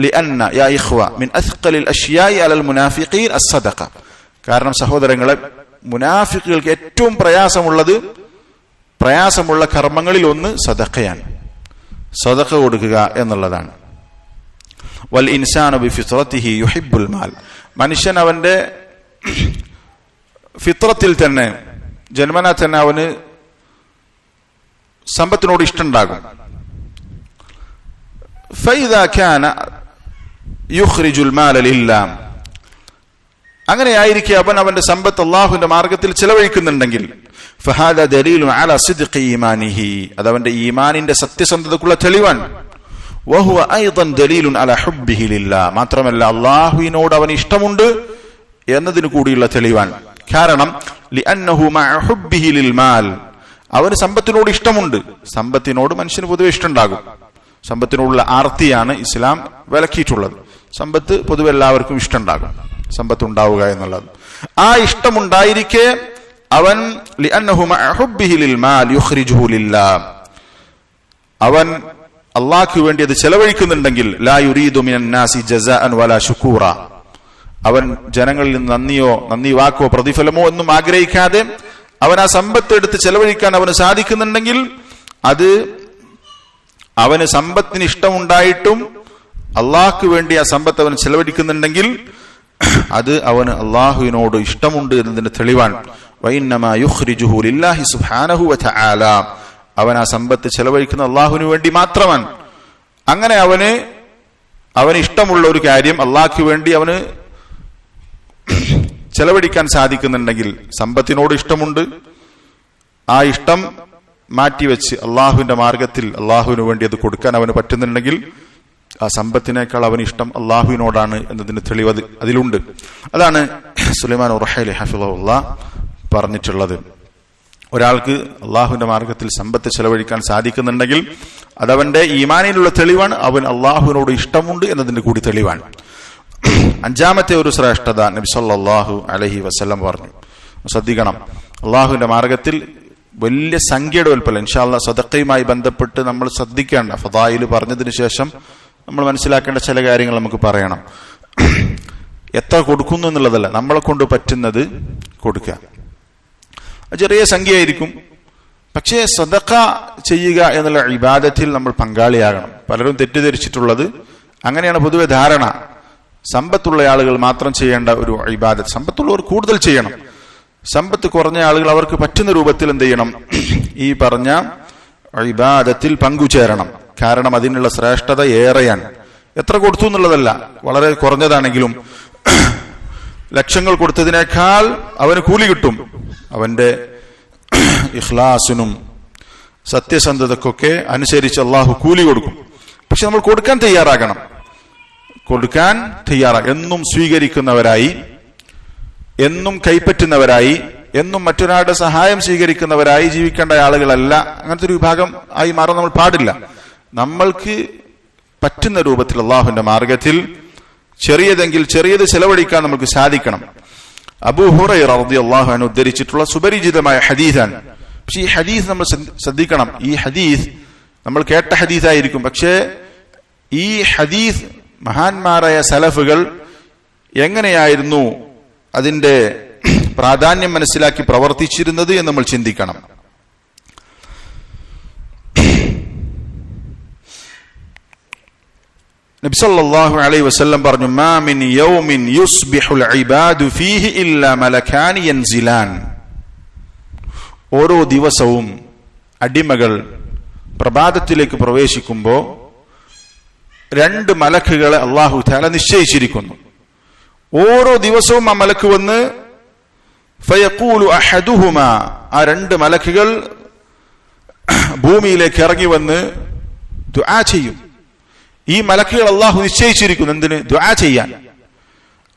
ലിഅന്ന യാ ഇഖ്വ മിൻ അസ്ഖലിൽ അശ്യാഇ അലൽ മുനാഫിഖീൻ അസ്സദഖ, കാരണം സഹോദരങ്ങളെ, മുനാഫിക്കുകൾക്ക് ഏറ്റവും പ്രയാസമുള്ള കർമ്മങ്ങളിൽ ഒന്ന് സദഖയാണ്. സദഖ കൊടുക്കുക എന്നുള്ളതാണ്. വൽ ഇൻസാനു ബിഫിത്രതിഹി യുഹിബ്ബുൽ മാൽ. മനുഷ്യൻ അവന്റെ ഫിത്രത്തിൽ തന്നെ, ജന്മനാ തന്നെ അവന് സമ്പത്തിനോട് ഇഷ്ടമുണ്ടാകും. ഫൈദാ കാന യുഖ്രിജുൽ മാല ലില്ലാഹ്. അങ്ങനെയായിരിക്കെ അവൻ അവന്റെ സമ്പത്ത് അള്ളാഹുവിന്റെ മാർഗത്തിൽ ചെലവഴിക്കുന്നുണ്ടെങ്കിൽ ഫഹാദാ ദലീലുൻ അലാ സിദ്ഖി ഈമാനിഹി, അത് അവന്റെ ഈമാനിന്റെ സത്യസന്ധതക്കുള്ള തെളിവാണ്. വഹുവ അയ്ദൻ ദലീലുൻ അലാ ഹുബ്ബിഹി ലില്ലാഹ്, മാത്രമല്ല അള്ളാഹുവിനോട് അവന് ഇഷ്ടമുണ്ട് എന്നതിന് കൂടിയുള്ള തെളിവാണ്. കാരണം ലിഅന്നഹു മഅ ഹുബ്ബിഹി ലിൽ മാൽ, അവന് സമ്പത്തിനോട് ഇഷ്ടമുണ്ട്. സമ്പത്തിനോട് മനുഷ്യന് പൊതുവെ ഇഷ്ടമുണ്ടാകും. സമ്പത്തിനോടുള്ള ആർത്തിയാണ് ഇസ്ലാം വിലക്കിയിട്ടുള്ളത്. സമ്പത്ത് പൊതുവെ എല്ലാവർക്കും ഇഷ്ടമുണ്ടാകും, സമ്പത്ത് ഉണ്ടാവുക എന്നുള്ളത്. ആ ഇഷ്ടമുണ്ടായിരിക്കെ അവൻ ലിഅന്നഹു മഅ ഹുബ്ബിഹി ലിൽ മാൽ യുഖ്രിജുഹു ലില്ലാഹ്, അവൻ അള്ളാഹ്ക്ക് വേണ്ടി അത് ചെലവഴിക്കുന്നുണ്ടെങ്കിൽ ലാ യുരീദു മിനൻ നാസി ജസാഅൻ വലാ ശുകൂറ, അവൻ ജനങ്ങളിൽ നിന്ന് നന്ദി വാക്കോ പ്രതിഫലമോ ഒന്നും ആഗ്രഹിക്കാതെ അവൻ ആ സമ്പത്ത് എടുത്ത് ചെലവഴിക്കാൻ അവന് സാധിക്കുന്നുണ്ടെങ്കിൽ, അത് അവന് സമ്പത്തിന് ഇഷ്ടമുണ്ടായിട്ടും അള്ളാഹ്ക്ക് വേണ്ടി ആ സമ്പത്ത് അവൻ ചെലവഴിക്കുന്നുണ്ടെങ്കിൽ അത് അവന് അള്ളാഹുവിനോട് ഇഷ്ടമുണ്ട് എന്നതിന്റെ തെളിവാണ്. വഇന്നമാ യുഖ്രിജുഹു ലില്ലാഹി സുബ്ഹാനഹു വതആല, അവൻ ആ സമ്പത്ത് ചെലവഴിക്കുന്ന അള്ളാഹുവിന് വേണ്ടി മാത്രമാണ്. അങ്ങനെ അവന് ഇഷ്ടമുള്ള ഒരു കാര്യം അള്ളാഹ്ക്ക് വേണ്ടി അവന് ചെലവഴിക്കാൻ സാധിക്കുന്നുണ്ടെങ്കിൽ, സമ്പത്തിനോട് ഇഷ്ടമുണ്ട്, ആ ഇഷ്ടം മാറ്റിവെച്ച് അള്ളാഹുവിന്റെ മാർഗത്തിൽ അള്ളാഹുവിന് വേണ്ടി അത് കൊടുക്കാൻ അവന് പറ്റുന്നുണ്ടെങ്കിൽ ആ സമ്പത്തിനേക്കാൾ അവന് ഇഷ്ടം അള്ളാഹുവിനോടാണ് എന്നതിന് തെളിവ് അതിലുണ്ട്. അതാണ് സുലൈമാൻ ഉർഹൈലി ഹഫിളഹുല്ലാഹ് പറഞ്ഞിട്ടുള്ളത്. ഒരാൾക്ക് അള്ളാഹുവിന്റെ മാർഗത്തിൽ സമ്പത്ത് ചെലവഴിക്കാൻ സാധിക്കുന്നുണ്ടെങ്കിൽ അതവന്റെ ഈമാനിലുള്ള തെളിവാണ്, അവൻ അള്ളാഹുവിനോട് ഇഷ്ടമുണ്ട് എന്നതിന്റെ കൂടി തെളിവാണ്. അഞ്ചാമത്തെ ഒരു ശ്രേഷ്ഠത നബി സല്ലല്ലാഹു അലൈഹി വസല്ലം പറഞ്ഞു. ശ്രദ്ധിക്കണം, അള്ളാഹുവിന്റെ മാർഗത്തിൽ വലിയ സംഖ്യയുടെ ഉൽപ്പന്നം. ഇൻഷാ അല്ലാഹ് സദഖയുമായി ബന്ധപ്പെട്ട് നമ്മൾ ശ്രദ്ധിക്കേണ്ട ഫദായിൽ പറഞ്ഞതിന് ശേഷം നമ്മൾ മനസ്സിലാക്കേണ്ട ചില കാര്യങ്ങൾ നമുക്ക് പറയണം. എത്ര കൊടുക്കുന്നു എന്നുള്ളതല്ല, നമ്മളെ കൊണ്ട് പറ്റുന്നത് കൊടുക്കുക. ചെറിയ സംഖ്യയായിരിക്കും, പക്ഷേ സദഖ ചെയ്യുക എന്നുള്ള ഇബാദത്തിൽ നമ്മൾ പങ്കാളിയാകണം. പലരും തെറ്റിദ്ധരിച്ചിട്ടുള്ളത് അങ്ങനെയാണ് പൊതുവെ ധാരണ. സമ്പത്തുള്ള ആളുകൾ മാത്രം ചെയ്യേണ്ട ഒരു ഇബാദത്ത്, സമ്പത്തുള്ളവർ കൂടുതൽ ചെയ്യണം. സമ്പത്ത് കുറഞ്ഞ ആളുകൾ അവർക്ക് പറ്റുന്ന രൂപത്തിൽ എന്ത് ചെയ്യണം? ഈ പറഞ്ഞ ഇബാദത്തിൽ പങ്കുചേരണം. കാരണം അതിനുള്ള ശ്രേഷ്ഠത ഏറെയാണ്. എത്ര കൊടുത്തു എന്നുള്ളതല്ല, വളരെ കുറഞ്ഞതാണെങ്കിലും ലക്ഷങ്ങൾ കൊടുത്തതിനേക്കാൾ അവന് കൂലി കിട്ടും. അവന്റെ ഇഖ്ലാസിനും സത്യസന്ധതക്കൊക്കെ അനുസരിച്ച് അള്ളാഹു കൂലി കൊടുക്കും. പക്ഷെ നമ്മൾ കൊടുക്കാൻ തയ്യാറാകണം. എന്നും സ്വീകരിക്കുന്നവരായി, എന്നും കൈപ്പറ്റുന്നവരായി, എന്നും മറ്റൊരാളുടെ സഹായം സ്വീകരിക്കുന്നവരായി ജീവിക്കേണ്ട ആളുകളല്ല. അങ്ങനത്തെ ഒരു വിഭാഗം ആയി മാറാൻ നമ്മൾ പാടില്ല. നമ്മൾക്ക് പറ്റുന്ന രൂപത്തിൽ അള്ളാഹുവിന്റെ മാർഗത്തിൽ ചെറിയതെങ്കിൽ ചെറിയത് ചെലവഴിക്കാൻ നമുക്ക് സാധിക്കണം. അബൂ ഹുറൈറ റളിയല്ലാഹു അൻഹു ഉദ്ധരിച്ചിട്ടുള്ള സുപരിചിതമായ ഹദീസാണ്. പക്ഷെ ഈ ഹദീസ് നമ്മൾ ശ്രദ്ധിക്കണം. ഈ ഹദീസ് നമ്മൾ കേട്ട ഹദീസായിരിക്കും, പക്ഷേ ഈ ഹദീസ് മഹാന്മാരായ സലഫുകൾ എങ്ങനെയായിരുന്നു അതിന്റെ പ്രാധാന്യം മനസ്സിലാക്കി പ്രവർത്തിച്ചിരുന്നത് എന്ന് നമ്മൾ ചിന്തിക്കണം. നബി സല്ലല്ലാഹു അലൈഹി വസല്ലം പറഞ്ഞു, മാ മിൻ യൗമിൻ യുസ്ബിഹുൽ ഇബാദു ഫീഹി ഇല്ലാ മലകാൻ യൻസിലാൻ. ഓരോ ദിവസവും അടിമകൾ പ്രഭാതത്തിലേക്ക് പ്രവേശിക്കുമ്പോൾ രണ്ട് മലക്കുകളെ അല്ലാഹു തആല നിശ്ചയിച്ചിരിക്കുന്നു. ഓരോ ദിവസവും ആ മലക്ക് വന്ന് ഫയഖൂലു അഹദുഹുമാ, ആ രണ്ട് മലക്കുകൾ ഭൂമിയിലേക്ക് ഇറങ്ങി വന്ന് ദുആ ചെയ്യും. ഈ മലക്കുകൾ അള്ളാഹു നിശ്ചയിച്ചിരിക്കുന്നു എന്തിന്? ദുആ ചെയ്യാൻ.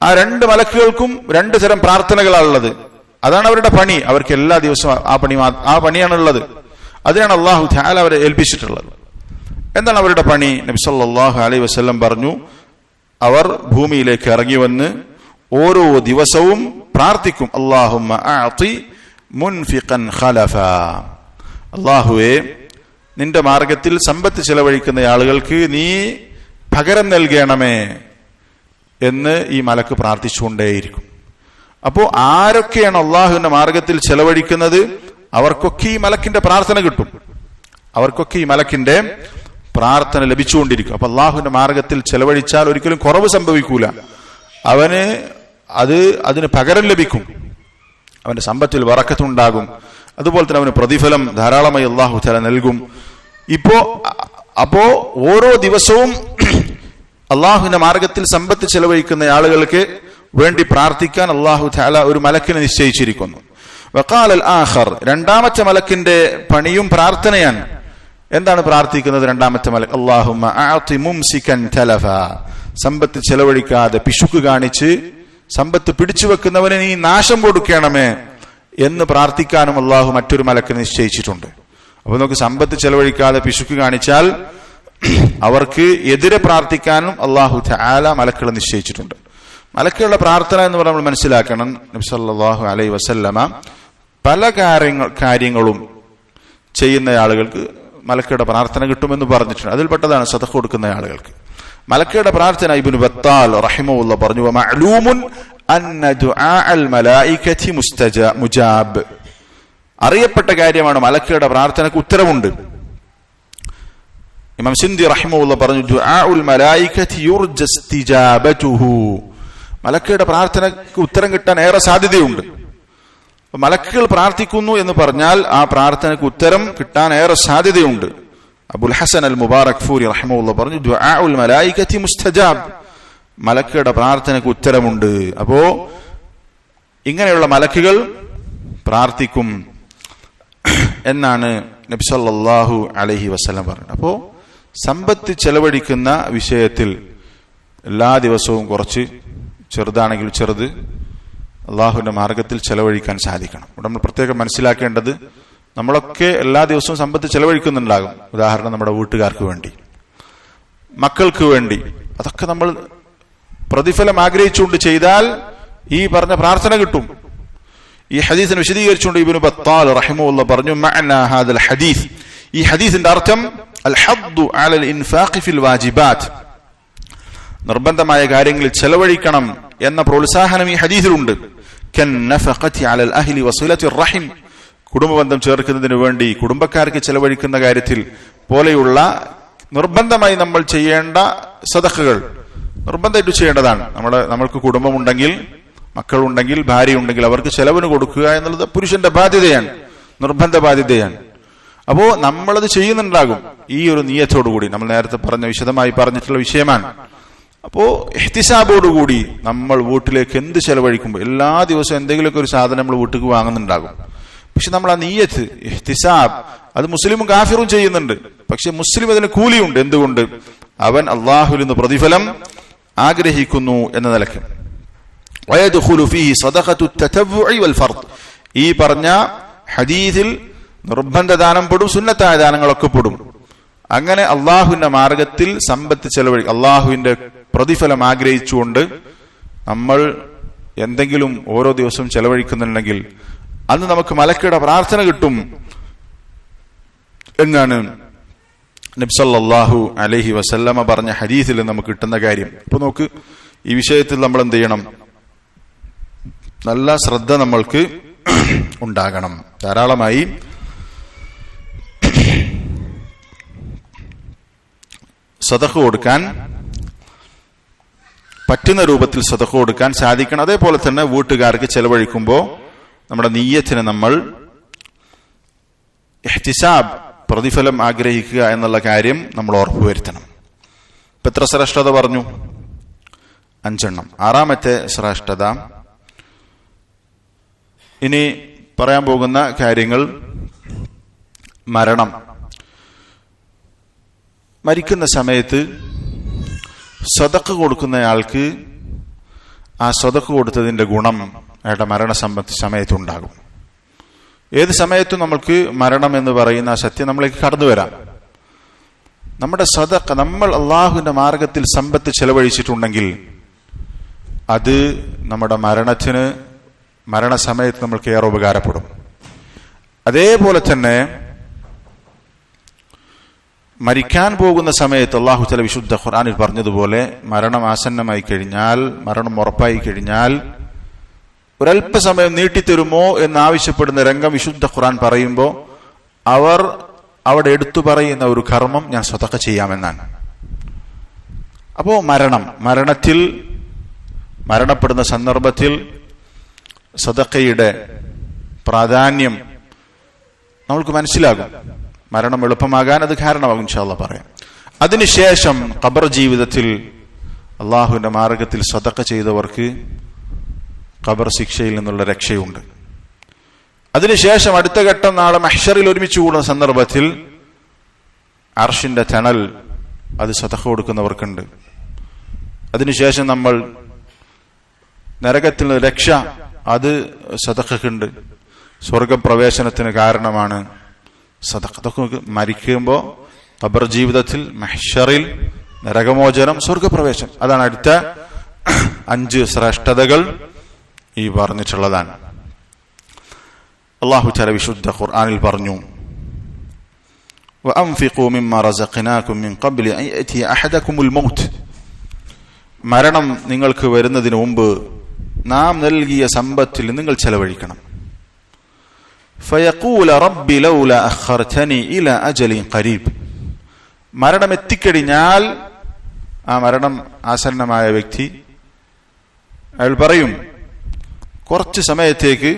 ആ രണ്ട് മലക്കുകൾക്കും രണ്ട് തരം പ്രാർത്ഥനകളാണുള്ളത്. അതാണ് അവരുടെ പണി. അവർക്ക് എല്ലാ ദിവസവും ആ പണിയാണുള്ളത്. അതിനാണ് അള്ളാഹു തആല അവരെ ഏൽപ്പിച്ചിട്ടുള്ളത്. എന്താണ് അവരുടെ പണി? നബി സല്ലല്ലാഹു അലൈഹി വസല്ലം പറഞ്ഞു, അവർ ഭൂമിയിലേക്ക് ഇറങ്ങി വന്ന് ഓരോ ദിവസവും പ്രാർത്ഥിക്കും, അല്ലാഹുമ്മ അഅതി മുൻഫിഖൻ ഖലഫ, അല്ലാഹുവേ നിന്റെ മാർഗത്തിൽ സമ്പത്ത് ചെലവഴിക്കുന്ന ആളുകൾക്ക് നീ പകരം നൽകണമേ എന്ന് ഈ മലക്ക് പ്രാർത്ഥിച്ചുകൊണ്ടേയിരിക്കും. അപ്പോ ആരൊക്കെയാണ് അള്ളാഹുവിന്റെ മാർഗത്തിൽ ചെലവഴിക്കുന്നത് അവർക്കൊക്കെ ഈ മലക്കിന്റെ പ്രാർത്ഥന കിട്ടും, അവർക്കൊക്കെ ഈ മലക്കിന്റെ പ്രാർത്ഥന ലഭിച്ചുകൊണ്ടിരിക്കും. അപ്പൊ അള്ളാഹുവിന്റെ മാർഗത്തിൽ ചെലവഴിച്ചാൽ ഒരിക്കലും കുറവ് സംഭവിക്കൂല, അതിന് പകരം ലഭിക്കും, അവന്റെ സമ്പത്തിൽ ബറക്കത്തുണ്ടാകും, അതുപോലെ തന്നെ അവന് പ്രതിഫലം ധാരാളമായി അള്ളാഹു തആല നൽകും. അപ്പോ ഓരോ ദിവസവും അള്ളാഹുവിന്റെ മാർഗത്തിൽ സമ്പത്ത് ചെലവഴിക്കുന്ന ആളുകൾക്ക് വേണ്ടി പ്രാർത്ഥിക്കാൻ അള്ളാഹു തആല ഒരു മലക്കിനെ നിശ്ചയിച്ചിരിക്കുന്നു. വഖാല അൽ ആഖർ, രണ്ടാമത്തെ മലക്കിന്റെ പണിയും പ്രാർത്ഥനയാണ്. എന്താണ് പ്രാർത്ഥിക്കുന്നത് രണ്ടാമത്തെ മലക്ക്? അല്ലാഹുമ്മ അഅതി മുംസികൻ തലഫ, സമ്പത്ത് ചെലവഴിക്കാതെ പിശുക്ക് കാണിച്ച് സമ്പത്ത് പിടിച്ചു വെക്കുന്നവന് നീ നാശം കൊടുക്കണമേ എന്ന് പ്രാർത്ഥിക്കാനും അള്ളാഹു മറ്റൊരു മലക്കിനെ നിശ്ചയിച്ചിട്ടുണ്ട്. അപ്പൊ നമുക്ക് സമ്പത്ത് ചെലവഴിക്കാതെ പിശുക്ക് കാണിച്ചാൽ അവർക്ക് എതിരെ പ്രാർത്ഥിക്കാനും അള്ളാഹു തആല മലക്കുകളെ നിശ്ചയിച്ചിട്ടുണ്ട്. മലക്കുകളുടെ പ്രാർത്ഥന എന്ന് പറഞ്ഞാൽ നമ്മൾ മനസ്സിലാക്കണം, നബി സല്ലല്ലാഹു അലൈഹി വസല്ലമ പല കാര്യങ്ങളും ചെയ്യുന്ന ആളുകൾക്ക് മലക്കുകളുടെ പ്രാർത്ഥന കിട്ടുമെന്ന് പറഞ്ഞിട്ടുണ്ട്. അതിൽപ്പെട്ടതാണ് സദഖ കൊടുക്കുന്ന ആളുകൾക്ക് മലക്കുകളുടെ പ്രാർത്ഥന. ഇബ്നു ബത്താൽ റഹിമഹുല്ലാഹ് പറഞ്ഞു, വമഅലൂമുൻ അന്ന ദുആഅൽ മലായികതി മുജാബ്, അറിയപ്പെട്ട കാര്യമാണ് മലക്കുകളുടെ പ്രാർത്ഥനയ്ക്ക് ഉത്തരവുണ്ട്. ഇമാം സിന്ദി റഹിമഹുല്ലാഹ് പറഞ്ഞു, ദുആഉൽ മലായികതി യുർജ ഇസ്തിജാബതുഹു, മലക്കുകളുടെ പ്രാർത്ഥനയ്ക്ക് ഉത്തരം കിട്ടാൻ ഏറെ സാധ്യതയുണ്ട്. മലക്കുകൾ പ്രാർത്ഥിക്കുന്നു എന്ന് പറഞ്ഞാൽ ആ പ്രാർത്ഥനയ്ക്ക് ഉത്തരം കിട്ടാൻ ഏറെ സാധ്യതയുണ്ട്. അബുൽ ഹസൻ അൽ മുബാറക് ഫൂരി റഹിമഹുല്ലാഹ് പറഞ്ഞു, ദുആഉൽ മലായികതി മുസ്തജാബ്, മലക്കുകളുടെ പ്രാർത്ഥനയ്ക്ക് ഉത്തരമുണ്ട്. അപ്പോ ഇങ്ങനെയുള്ള മലക്കുകൾ പ്രാർത്ഥിക്കും എന്നാണ് നബി സല്ലല്ലാഹു അലൈഹി വസല്ലം പറഞ്ഞത്. അപ്പോ സമ്പത്ത് ചെലവഴിക്കുന്ന വിഷയത്തിൽ എല്ലാ ദിവസവും കുറച്ച്, ചെറുതാണെങ്കിൽ ചെറുത്, അള്ളാഹുവിന്റെ മാർഗത്തിൽ ചെലവഴിക്കാൻ സാധിക്കണം. ഇവിടെ നമ്മൾ പ്രത്യേകം മനസ്സിലാക്കേണ്ടത്, നമ്മളൊക്കെ എല്ലാ ദിവസവും സമ്പത്ത് ചെലവഴിക്കുന്നുണ്ടാകും. ഉദാഹരണം നമ്മുടെ വീട്ടുകാർക്ക് വേണ്ടി, മക്കൾക്ക് വേണ്ടി, അതൊക്കെ നമ്മൾ പ്രതിഫലം ആഗ്രഹിച്ചുകൊണ്ട് ചെയ്താൽ ഈ പറഞ്ഞ പ്രാർത്ഥന കിട്ടും. ഈ ഹദീസിനെ വിശദീകരിച്ചുകൊണ്ട് ഇബ്നു ബത്താൽ റഹിമഹുല്ലാഹ് പറഞ്ഞു, മഅനാ ഹാദൽ ഹദീസ്, ഈ ഹദീസിന്റെ അർത്ഥം അൽ ഹദ്ദു അലൽ ഇൻഫാഖി ഫിൽ വാജിബാത്ത്, നിർബന്ധമായ കാര്യങ്ങളിൽ ചെലവഴിക്കണം എന്ന പ്രോത്സാഹനം ഈ ഹദീസിലുണ്ട്. കന്നഫഖതി അലൽ അഹ്ലി വസിലത്തിർ റഹിം, കുടുംബബന്ധം ചേർക്കുന്നതിന് വേണ്ടി കുടുംബക്കാർക്ക് ചെലവഴിക്കുന്ന കാര്യത്തിൽ പോലെയുള്ള നിർബന്ധമായി നമ്മൾ ചെയ്യേണ്ട സദഖകൾ നിർബന്ധമായിട്ട് ചെയ്യേണ്ടതാണ്. നമ്മൾക്ക് കുടുംബമുണ്ടെങ്കിൽ, മക്കളുണ്ടെങ്കിൽ, ഭാര്യയുണ്ടെങ്കിൽ അവർക്ക് ചെലവിന് കൊടുക്കുക എന്നുള്ളത് പുരുഷന്റെ ബാധ്യതയാണ്, നിർബന്ധ ബാധ്യതയാണ്. അപ്പോ നമ്മളത് ചെയ്യുന്നുണ്ടാകും ഈ ഒരു നിയത്തോടുകൂടി. നമ്മൾ നേരത്തെ വിശദമായി പറഞ്ഞിട്ടുള്ള വിഷയമാണ്. അപ്പോ ഇഹ്തിസാബോടുകൂടി നമ്മൾ വീട്ടിലേക്ക് എന്ത് ചെലവഴിക്കുമ്പോൾ എല്ലാ ദിവസവും എന്തെങ്കിലുമൊക്കെ ഒരു സാധനം നമ്മൾ വീട്ടിലേക്ക് വാങ്ങുന്നുണ്ടാകും. പക്ഷെ നമ്മൾ ആ നിയ്യത്ത് ഇഹ്തിസാബ് അത് മുസ്ലിമും കാഫിറും ചെയ്യുന്നുണ്ട്. പക്ഷെ മുസ്ലിം അതിന് കൂലിയുണ്ട്. എന്തുകൊണ്ട്? അവൻ അള്ളാഹുവിൽ നിന്ന് പ്രതിഫലം ആഗ്രഹിക്കുന്നു എന്ന നിലയ്ക്ക്. വയദ്ഖുലു ഫീഹി സദഖത്തു തതവ്വുഇ വൽ ഫർദ്, ഈ പറഞ്ഞ ഹദീസിൽ നിർബന്ധ ദാനം പെടും, സുന്നത്തായ ദാനങ്ങളൊക്കെ പെടും. അങ്ങനെ അള്ളാഹുവിന്റെ മാർഗത്തിൽ സമ്പത്ത് അള്ളാഹുവിന്റെ പ്രതിഫലം ആഗ്രഹിച്ചുകൊണ്ട് നമ്മൾ എന്തെങ്കിലും ഓരോ ദിവസവും ചെലവഴിക്കുന്നുണ്ടെങ്കിൽ അന്ന് നമുക്ക് മലക്കുകളുടെ പ്രാർത്ഥന കിട്ടും എന്നാണ് നബി സല്ലല്ലാഹു അലൈഹി വസല്ലമ പറഞ്ഞ ഹദീസിൽ നമുക്ക് കിട്ടുന്ന കാര്യം. അപ്പൊ നോക്ക്, ഈ വിഷയത്തിൽ നമ്മൾ എന്ത് ചെയ്യണം? നല്ല ശ്രദ്ധ നമ്മൾക്ക് ഉണ്ടാകണം. ധാരാളമായി സദഖ കൊടുക്കാൻ പറ്റുന്ന രൂപത്തിൽ സദഖ കൊടുക്കാൻ സാധിക്കണം. അതേപോലെ തന്നെ വീട്ടുകാർക്ക് ചെലവഴിക്കുമ്പോൾ നമ്മുടെ നിയ്യത്തിന് നമ്മൾ ഇഹ്തിസാബ്, പ്രതിഫലം ആഗ്രഹിക്കുക എന്നുള്ള കാര്യം നമ്മൾ ഉറപ്പുവരുത്തണം. ഇപ്പൊ എത്ര ശ്രേഷ്ഠത പറഞ്ഞു? 5. ആറാമത്തെ ശ്രേഷ്ഠത, ഇനി പറയാൻ പോകുന്ന കാര്യങ്ങൾ മരണം. മരിക്കുന്ന സമയത്ത് സദഖ കൊടുക്കുന്നയാൾക്ക് ആ സദഖ കൊടുത്തതിന്റെ ഗുണം അയാളുടെ സമയത്തുണ്ടാകും. ഏത് സമയത്തും നമ്മൾക്ക് മരണം എന്ന് പറയുന്ന സത്യം നമ്മളേക്ക് കടന്നു വരാം. നമ്മുടെ സദഖ, നമ്മൾ അള്ളാഹുവിന്റെ മാർഗത്തിൽ സമ്പത്ത് ചെലവഴിച്ചിട്ടുണ്ടെങ്കിൽ അത് നമ്മുടെ മരണസമയത്ത് നമ്മൾക്ക് ഏറെ ഉപകാരപ്പെടും. അതേപോലെ തന്നെ മരിക്കാൻ പോകുന്ന സമയത്ത് അള്ളാഹു തആല വിശുദ്ധ ഖുർആനിൽ പറഞ്ഞതുപോലെ മരണം ആസന്നമായി കഴിഞ്ഞാൽ, മരണം ഉറപ്പായി കഴിഞ്ഞാൽ ഒരല്പസമയം നീട്ടിത്തരുമോ എന്നാവശ്യപ്പെടുന്ന രംഗം വിശുദ്ധ ഖുർആൻ പറയുമ്പോൾ അവർ അവിടെ എടുത്തു പറയുന്ന ഒരു കർമ്മം ഞാൻ സദഖ ചെയ്യാമെന്നാണ്. അപ്പോ മരണപ്പെടുന്ന സന്ദർഭത്തിൽ സദഖയുടെ പ്രാധാന്യം നമ്മൾക്ക് മനസ്സിലാകും. മരണം എളുപ്പമാകാൻ അത് കാരണമാകും, ഇൻഷാ അല്ലാഹ് പറയാം. അതിനുശേഷം ഖബർ ജീവിതത്തിൽ അള്ളാഹുവിന്റെ മാർഗത്തിൽ സദഖ ചെയ്തവർക്ക് ഖബർ ശിക്ഷയിൽ നിന്നുള്ള രക്ഷയുണ്ട്. അതിനുശേഷം അടുത്ത ഘട്ടം നാളെ മഹ്ശറിൽ ഒരുമിച്ച് കൂടുന്ന സന്ദർഭത്തിൽ അർശിന്റെ തണൽ അത് സദഖ കൊടുക്കുന്നവർക്കുണ്ട്. അതിനുശേഷം നമ്മൾ നരകത്തിൽ നിന്ന് രക്ഷ അത് സദഖക്കുണ്ട്. സ്വർഗപ്രവേശനത്തിന് കാരണമാണ് സദഖ. അതൊക്കെ മരിക്കുമ്പോൾ ഖബർ ജീവിതത്തിൽ മഹ്ശറിൽ നരകമോചനം, സ്വർഗപ്രവേശനം, അതാണ് അടുത്ത 5 ശ്രേഷ്ഠതകൾ ഈ പറഞ്ഞിട്ടുള്ളതാണ്. അല്ലാഹു തആല വിശുദ്ധ ഖുർആനിൽ പറഞ്ഞു, وأنفقوا مما رزقناكم من قبل أن يأتي أحدكم الموت. മരണം നിങ്ങൾക്ക് വരുന്നതിന് മുമ്പ് നാം നൽകിയ സമ്പത്തിൽ നിങ്ങൾ ചെലവഴിക്കണം. فيقول رب لولا أخرتني إلى أجل قريب. മരണം എത്തിക്കഴിഞ്ഞാൽ ആ മരണം ആസന്നമായ വ്യക്തി അയാൾ പറയും, കുറച്ച് സമയത്തേക്ക്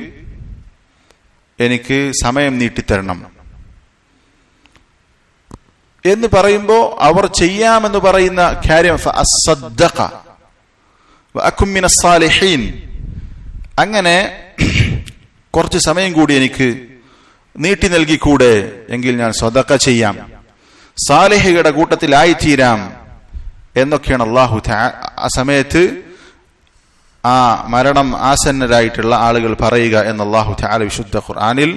എനിക്ക് സമയം നീട്ടിത്തരണം എന്ന് പറയുമ്പോൾ അവർ ചെയ്യാമെന്ന് പറയുന്ന കാര്യം ഫഅസ്സദ്ദഖ വഅകും മിനസ് സാലിഹീൻ, അങ്ങനെ കുറച്ച് സമയം കൂടി എനിക്ക് നീട്ടി നൽകിക്കൂടെ, എങ്കിൽ ഞാൻ സദഖ ചെയ്യാം, സാലിഹുകളുടെ കൂട്ടത്തിലായിത്തീരാം എന്നൊക്കെയാണ് അല്ലാഹു ആ സമയത്ത് ആ മരണം ആസന്നരായിട്ടുള്ള ആളുകൾ പറയുക എന്ന് അല്ലാഹു തആല വിശുദ്ധ ഖുർആനിൽ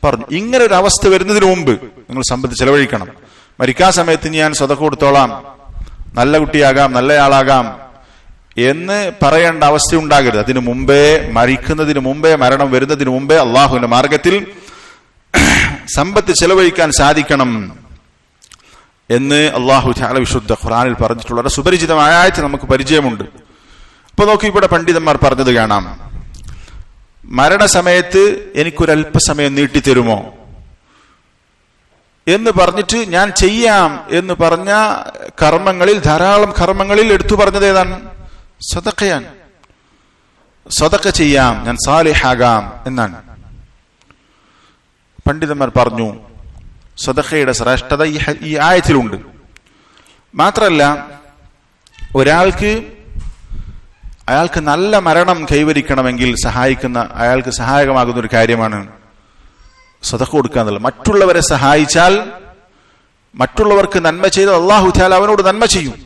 പറഞ്ഞു. ഇങ്ങനെ ഒരു അവസ്ഥ വരുന്നതിന് മുമ്പ് നിങ്ങൾ സമ്പത്ത് ചെലവഴിക്കണം. മരിക്കാൻ സമയത്ത് ഞാൻ സദഖ കൊടുത്തോളാം, നല്ല കുട്ടിയാകാം, നല്ലയാളാകാം എന്ന് പറയേണ്ട അവസ്ഥ ഉണ്ടാകരുത്. അതിനു മുമ്പേ, മരിക്കുന്നതിന് മുമ്പേ, മരണം വരുന്നതിന് മുമ്പേ അള്ളാഹുവിന്റെ മാർഗത്തിൽ സമ്പത്ത് ചെലവഴിക്കാൻ സാധിക്കണം എന്ന് അല്ലാഹു തആല വിശുദ്ധ ഖുർആനിൽ പറഞ്ഞിട്ടുള്ള സുപരിചിതമായ ആയത്ത് നമുക്ക് പരിചയമുണ്ട്. ഇപ്പൊ നോക്കി, ഇവിടെ പണ്ഡിതന്മാർ പറഞ്ഞത് കാണാം, മരണസമയത്ത് എനിക്കൊരല്പസമയം നീട്ടിത്തരുമോ എന്ന് പറഞ്ഞിട്ട് ഞാൻ ചെയ്യാം എന്ന് പറഞ്ഞ കർമ്മങ്ങളിൽ, ധാരാളം കർമ്മങ്ങളിൽ എടുത്തു പറഞ്ഞത് ഏതാണ്? സദഖയാണ്. സദഖ ചെയ്യാം, ഞാൻ സാലിഹാകാം എന്നാണ് പണ്ഡിതന്മാർ പറഞ്ഞു. സദഖയുടെ ശ്രേഷ്ഠത ഈ ആയത്തിലുണ്ട്. മാത്രല്ല, അയാൾക്ക് നല്ല മരണം കൈവരിക്കണമെങ്കിൽ അയാൾക്ക് സഹായകമാകുന്ന ഒരു കാര്യമാണ് സദഖ കൊടുക്കുക എന്നുള്ളത്. മറ്റുള്ളവരെ സഹായിച്ചാൽ, മറ്റുള്ളവർക്ക് നന്മ ചെയ്ത് അല്ലാഹു തആല അവനോട് നന്മ ചെയ്യും.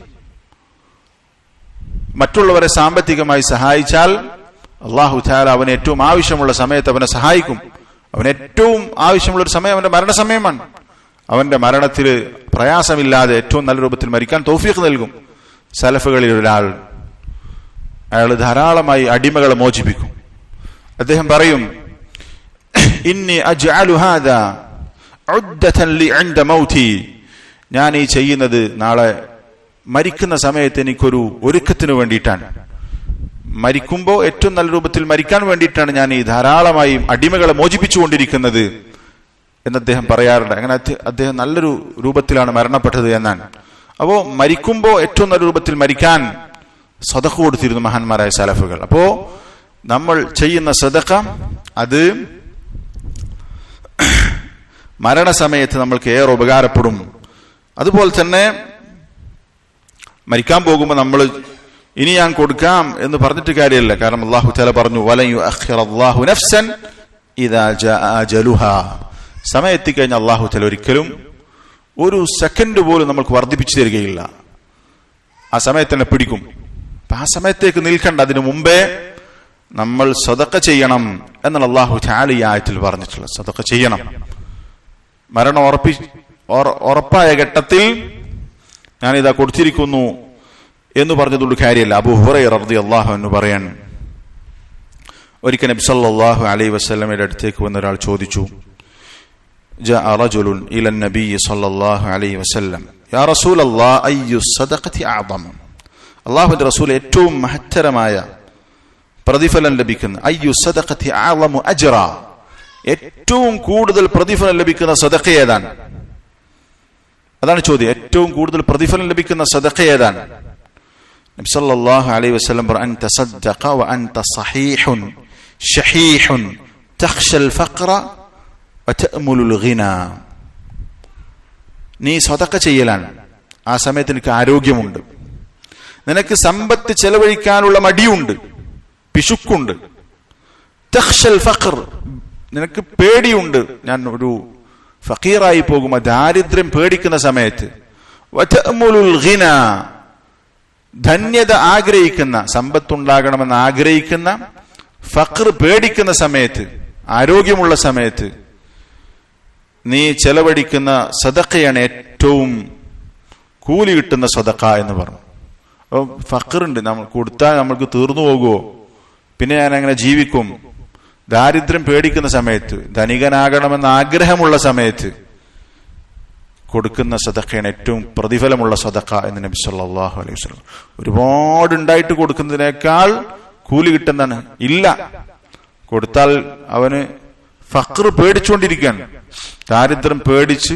മറ്റുള്ളവരെ സാമ്പത്തികമായി സഹായിച്ചാൽ അല്ലാഹു തആല അവന് ഏറ്റവും ആവശ്യമുള്ള സമയത്ത് അവനെ സഹായിക്കും. അവന് ഏറ്റവും ആവശ്യമുള്ള ഒരു സമയം അവന്റെ മരണസമയമാണ്. അവന്റെ മരണത്തിൽ പ്രയാസമില്ലാതെ ഏറ്റവും നല്ല രൂപത്തിൽ മരിക്കാൻ തൗഫീഖ് നൽകും. സലഫുകളിൽ ഒരാൾ, അയാൾ ധാരാളമായി അടിമകളെ മോചിപ്പിക്കും. അദ്ദേഹം പറയും, ഇന്നി അജ്അലു ഹാദാ ഉദ്ദതൻ ലി ഇൻദ മൗതി. ഞാൻ ഈ ചെയ്യുന്നത് നാളെ മരിക്കുന്ന സമയത്ത് എനിക്കൊരു ഒരുക്കത്തിന് വേണ്ടിയിട്ടാണ്. മരിക്കുമ്പോൾ ഏറ്റവും നല്ല രൂപത്തിൽ മരിക്കാൻ വേണ്ടിയിട്ടാണ് ഞാൻ ഈ ധാരാളമായി അടിമകളെ മോചിപ്പിച്ചുകൊണ്ടിരിക്കുന്നത് എന്ന് അദ്ദേഹം പറയാറുണ്ട്. അങ്ങനെ അദ്ദേഹം നല്ലൊരു രൂപത്തിലാണ് മരണപ്പെട്ടത് എന്നാണ്. അപ്പോ മരിക്കുമ്പോൾ ഏറ്റവും നല്ല രൂപത്തിൽ മരിക്കാൻ സദഖ കൊടുത്തിരുന്നു മഹാന്മാരായ സലഫുകൾ. അപ്പോ നമ്മൾ ചെയ്യുന്ന സദഖ അത് മരണസമയത്ത് നമ്മൾക്ക് ഏറെ ഉപകാരപ്പെടും. അതുപോലെ തന്നെ മരിക്കാൻ പോകുമ്പോൾ നമ്മൾ ഇനി ഞാൻ കൊടുക്കാം എന്ന് പറഞ്ഞിട്ട് കാര്യമില്ല. കാരണം അല്ലാഹു തആല പറഞ്ഞു, വലൻ യുഅഖിറല്ലാഹു നഫ്സൻ ഇദാ ജാഅ അജലുഹാ. സമയം എത്തിക്കഴിഞ്ഞാൽ അല്ലാഹു തആല ഒരിക്കലും ഒരു സെക്കൻഡ് പോലും നമുക്ക് വർദ്ധിപ്പിച്ചു തരികയില്ല. ആ സമയത്ത് തന്നെ പിടിക്കും. ആ സമയത്തേക്ക് നിൽക്കണ്ട, അതിനു മുമ്പേ നമ്മൾ സദഖ ചെയ്യണം എന്നാണ് അല്ലാഹു തആല ഈ ആയത്തിൽ പറഞ്ഞിട്ടുള്ളത്. സദഖ ചെയ്യണം. മരണം ഉറപ്പായ ഘട്ടത്തിൽ ഞാനിതാ കൊടുത്തിരിക്കുന്നു എന്ന് പറഞ്ഞതുകൊണ്ട് കാര്യമില്ല. അബൂ ഹുറൈറ റളിയല്ലാഹു അൻഹു പറയാൻ, ഒരിക്കൽ നബി സല്ലല്ലാഹു അലൈഹി വസല്ലമയുടെ അടുത്തേക്ക് വന്ന ഒരാൾ ചോദിച്ചു, ജാഅ റജുലുൻ ഇല നബി സല്ലല്ലാഹു അലൈഹി വസല്ലം യാ റസൂലല്ലാഹ് അയ്യു സദഖതി അഅദം. അല്ലാഹുവിന്റെ റസൂൽ, ഏറ്റവും മഹത്തരമായ പ്രതിഫലം ലഭിക്കുന്ന അയ്യു സദഖത്തി അഅ്ളമു അജ്റ, ഏറ്റവും കൂടുതൽ പ്രതിഫലം ലഭിക്കുന്ന സദഖ ഏതാണ്? അതാണ് ചോദ്യം. ഏറ്റവും കൂടുതൽ പ്രതിഫലം ലഭിക്കുന്ന സദഖ ഏതാണ്? നബി സല്ലല്ലാഹു അലൈഹി വസല്ലം പറഞ്ഞു, അൻ തസദ്ദഖ വ അൻത സഹീഹുൻ ഷഹീഹുൻ തഖ്ശൽ ഫഖറ വ തഅമുലുൽ ഗിന. നീ സദഖ ചെയ്യലാണ്, ആ സമയത്ത് നിനക്ക് ആരോഗ്യമുണ്ട്, നിനക്ക് സമ്പത്ത് ചെലവഴിക്കാനുള്ള മടിയുണ്ട്, പിശുക്കുണ്ട്. തഖ്ശൽ ഫഖർ, നിനക്ക് പേടിയുണ്ട്, ഞാൻ ഒരു ഫഖീറായി പോകും, ദാരിദ്ര്യം പേടിക്കുന്ന സമയത്ത്. വതഅമുലുൽ ഗിന, ധന്യത ആഗ്രഹിക്കുന്ന, സമ്പത്തുണ്ടാകണമെന്ന് ആഗ്രഹിക്കുന്ന, ഫഖർ പേടിക്കുന്ന സമയത്ത്, ആരോഗ്യമുള്ള സമയത്ത് നീ ചെലവഴിക്കുന്ന സദഖയാണ് ഏറ്റവും കൂലി കിട്ടുന്ന സദഖ എന്ന് പറഞ്ഞു. അപ്പോൾ ഫഖറുണ്ട്, നമ്മൾ കൊടുത്താൽ നമ്മൾക്ക് തീർന്നു പോകുമോ, പിന്നെ ഞാൻ അങ്ങനെ ജീവിക്കും. ദാരിദ്ര്യം പേടിക്കുന്ന സമയത്ത്, ധനികനാകണമെന്ന ആഗ്രഹമുള്ള സമയത്ത് കൊടുക്കുന്ന സദഖയാണ് ഏറ്റവും പ്രതിഫലമുള്ള സദഖ എന്ന് നബി സല്ലല്ലാഹു അലൈഹി വസല്ലം. ഒരുപാട് ഉണ്ടായിട്ട് കൊടുക്കുന്നതിനേക്കാൾ കൂലി കിട്ടുന്നതാണ് ഇല്ല. കൊടുത്താൽ അവന് ഫഖർ പേടിച്ചുകൊണ്ടിരിക്കുകയാണ്, ദാരിദ്ര്യം പേടിച്ച്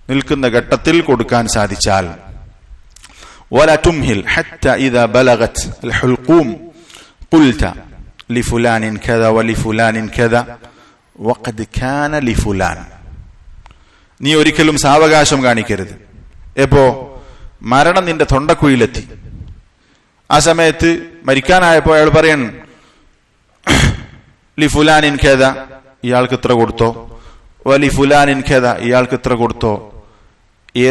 നിൽക്കുന്ന ഘട്ടത്തിൽ കൊടുക്കാൻ സാധിച്ചാൽ. വല തുംഹിൽ ഹത്ത ഇദാ ബലഗത് അൽ ഹുൽഖൂം ഖുൽത ലിഫുലാനിൻ കദ വലിഫുലാനിൻ കദ വഖദ് കാന ലിഫുലാൻ. നീ ഒരിക്കലും സാവകാശം കാണിക്കരുത്. എപ്പോ? മരണം നിന്റെ തൊണ്ടക്കുഴിയിലെത്തി, ആ സമയത്ത് മരിക്കാനായപ്പോ അയാൾ പറയണം ലിഫുലാനിൻ കദ, ഇയാൾക്ക് ഇത്ര കൊടുത്തോ, വലിഫുലാനിൻ കദ, ഇയാൾക്ക് ഇത്ര കൊടുത്തോ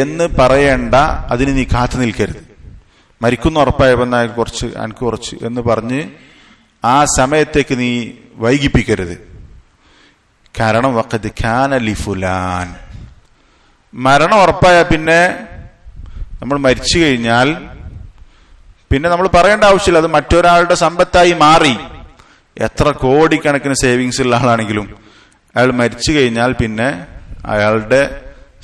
എന്ന് പറയേണ്ട. അതിന് നീ കാത്തു നിൽക്കരുത്. മരിക്കുന്ന ഉറപ്പായപ്പോ കുറച്ച് എനിക്ക് കുറച്ച് എന്ന് പറഞ്ഞ് ആ സമയത്തേക്ക് നീ വൈകിപ്പിക്കരുത്. കാരണം വഖദ് കാന ലിഫുലാൻ, മരണം ഉറപ്പായ പിന്നെ നമ്മൾ മരിച്ചു കഴിഞ്ഞാൽ പിന്നെ നമ്മൾ പറയേണ്ട ആവശ്യമില്ല, അത് മറ്റൊരാളുടെ സമ്പത്തായി മാറി. എത്ര കോടിക്കണക്കിന് സേവിങ്സ് ഉള്ള ആളാണെങ്കിലും അയാൾ മരിച്ചു കഴിഞ്ഞാൽ പിന്നെ അയാളുടെ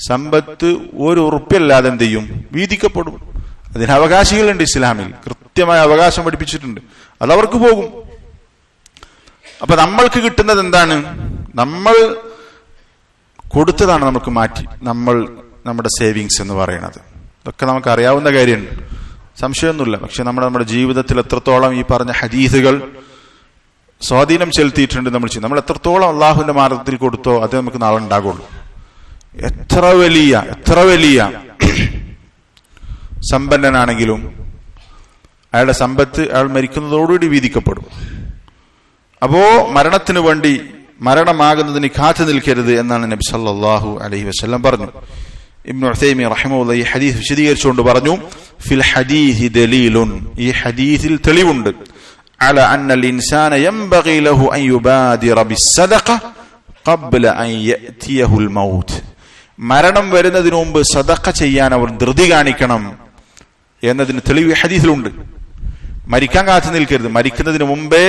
സമ്പത്ത് ഒരു ഉറുപ്പില്ലാതെ എന്ത് ചെയ്യും? വീതിക്കപ്പെടും. അതിന് അവകാശികളുണ്ട്, ഇസ്ലാമിൽ കൃത്യമായ അവകാശം പഠിപ്പിച്ചിട്ടുണ്ട്, അതവർക്ക് പോകും. അപ്പൊ നമ്മൾക്ക് കിട്ടുന്നത് എന്താണ്? നമ്മൾ കൊടുത്തതാണ് നമുക്ക് മാറ്റി നമ്മുടെ സേവിങ്സ് എന്ന് പറയുന്നത്. ഇതൊക്കെ നമുക്ക് അറിയാവുന്ന കാര്യമാണ്, സംശയമൊന്നുമില്ല. പക്ഷെ നമ്മുടെ ജീവിതത്തിൽ എത്രത്തോളം ഈ പറഞ്ഞ ഹദീസുകൾ സ്വാധീനം ചെലുത്തിയിട്ടുണ്ട് നമ്മൾ എത്രത്തോളം അള്ളാഹുവിന്റെ മാർഗത്തിൽ കൊടുത്തോ അത് നമുക്ക് നാളെ ഉണ്ടാകുള്ളൂ. എത്ര വലിയ സമ്പന്നനാണെങ്കിലും അയാളുടെ സമ്പത്ത് അയാൾ മരിക്കുന്നതോടുകൂടി വീതിക്കപ്പെടും. അപ്പോ മരണത്തിന് വേണ്ടി, മരണമാകുന്നതിന് കാത്തു നിൽക്കരുത് എന്നാണ് നബി സല്ലല്ലാഹു അലൈഹി വസല്ലം പറഞ്ഞു. ഇബ്നു ഉസൈമീൻ റഹിമഹുല്ലാഹി ഈ ഹദീസ് വിശദീകരിച്ചുകൊണ്ട് പറഞ്ഞു, ഫിൽ ഹദീസി ദലീലുൻ, ഈ ഹദീസിൽ തെളിവുണ്ട്, അല അന്നൽ ഇൻസാന യൻബഗി ലഹു അൻ യുബാദിറ ബിസ്സദഖ ഖബ്ല അൻ യഅതിയഹുൽ മൗത്ത്. മരണം വരുന്നതിന് മുമ്പ് സദഖ ചെയ്യാൻ അവർ ധൃതി കാണിക്കണം എന്നതിന് തെളിവ് ഹദീസിലുണ്ട്. മരിക്കാൻ കാത്തു നിൽക്കരുത്, മരിക്കുന്നതിന് മുമ്പേ,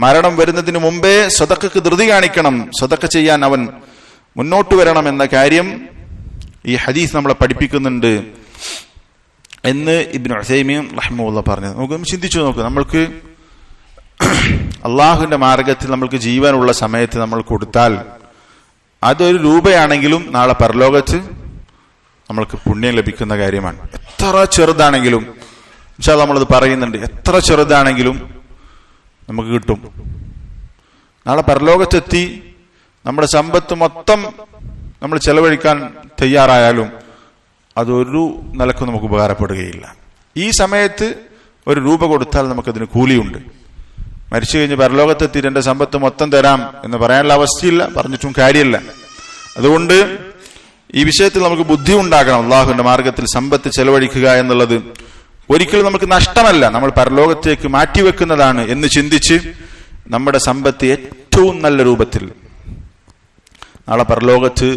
മരണം വരുന്നതിന് മുമ്പേ സദഖക്ക് ധൃതി കാണിക്കണം, സദഖ ചെയ്യാൻ അവൻ മുന്നോട്ട് വരണം എന്ന കാര്യം ഈ ഹദീസ് നമ്മളെ പഠിപ്പിക്കുന്നുണ്ട് എന്ന് ഇബ്നു ഉസൈമീൻ റഹിമഹുല്ലാഹ് പറഞ്ഞത്. നമുക്ക് ചിന്തിച്ചു നോക്ക്, നമ്മൾക്ക് അള്ളാഹുവിന്റെ മാർഗത്തിൽ നമ്മൾക്ക് ജീവനുള്ള സമയത്ത് നമ്മൾ കൊടുത്താൽ അതൊരു രൂപയാണെങ്കിലും നാളെ പരലോകത്ത് നമ്മൾക്ക് പുണ്യം ലഭിക്കുന്ന കാര്യമാണ്. എത്ര ചെറുതാണെങ്കിലും ഇൻഷാ അല്ലാഹ് നമ്മളത് പറയുന്നുണ്ട്, എത്ര ചെറുതാണെങ്കിലും നമുക്ക് കിട്ടും. നാളെ പരലോകത്തെത്തി നമ്മുടെ സമ്പത്ത് മൊത്തം നമ്മൾ ചെലവഴിക്കാൻ തയ്യാറായാലും അതൊരു നിലക്കും നമുക്ക് ഉപകാരപ്പെടുകയില്ല. ഈ സമയത്ത് ഒരു രൂപ കൊടുത്താൽ നമുക്കതിന് കൂലിയുണ്ട്. മരിച്ചു കഴിഞ്ഞ് പരലോകത്തെത്തിയിട്ട് എന്റെ സമ്പത്ത് മൊത്തം തരാം എന്ന് പറയാനുള്ള അവസ്ഥയില്ല, പറഞ്ഞിട്ടും കാര്യമില്ല. അതുകൊണ്ട് ഈ വിഷയത്തിൽ നമുക്ക് ബുദ്ധി ഉണ്ടാകണം. അള്ളാഹുവിന്റെ മാർഗത്തിൽ സമ്പത്ത് ചെലവഴിക്കുക എന്നുള്ളത് ഒരിക്കലും നമുക്ക് നഷ്ടമല്ല, നമ്മൾ പരലോകത്തേക്ക് മാറ്റിവെക്കുന്നതാണ് എന്ന് ചിന്തിച്ച് നമ്മുടെ സമ്പത്ത് ഏറ്റവും നല്ല രൂപത്തിൽ നാളെ പരലോകത്ത്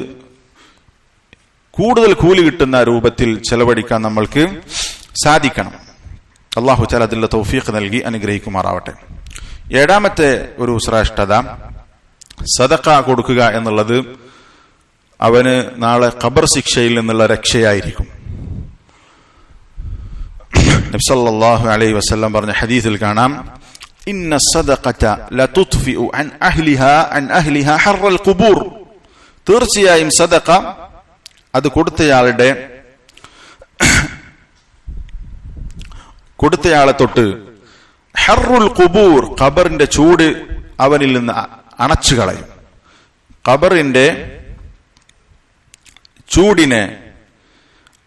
കൂടുതൽ കൂലി കിട്ടുന്ന രൂപത്തിൽ ചെലവഴിക്കാൻ നമ്മൾക്ക് സാധിക്കണം. അള്ളാഹു തആല അതിന്റെ തൗഫീഖ് നൽകി അനുഗ്രഹിക്കുമാറാവട്ടെ. ഏഴാമത്തെ ഒരു ശ്രേഷ്ഠത, സദഖ കൊടുക്കുക എന്നുള്ളത് അവന് നാളെ ഖബർ ശിക്ഷയിൽ നിന്നുള്ള രക്ഷയായിരിക്കും. നബി സല്ലല്ലാഹു അലൈഹി വസല്ലം പറഞ്ഞ ഹദീസിൽ കാണാം, ഇന്ന സദഖത ലതുത്ഫിഉ അൻ അഹ്ലിഹാ ഹർറൽ ഖുബൂർ. തീർച്ചയായും സദഖ അത് കൊടുത്തയാളെ തൊട്ട് ഹർറുൽ ഖുബൂർ, ഖബറിന്റെ ചൂട് അവനിൽ നിന്ന് അണച്ചു കളയും. ഖബറിന്റെ ചൂടിനെ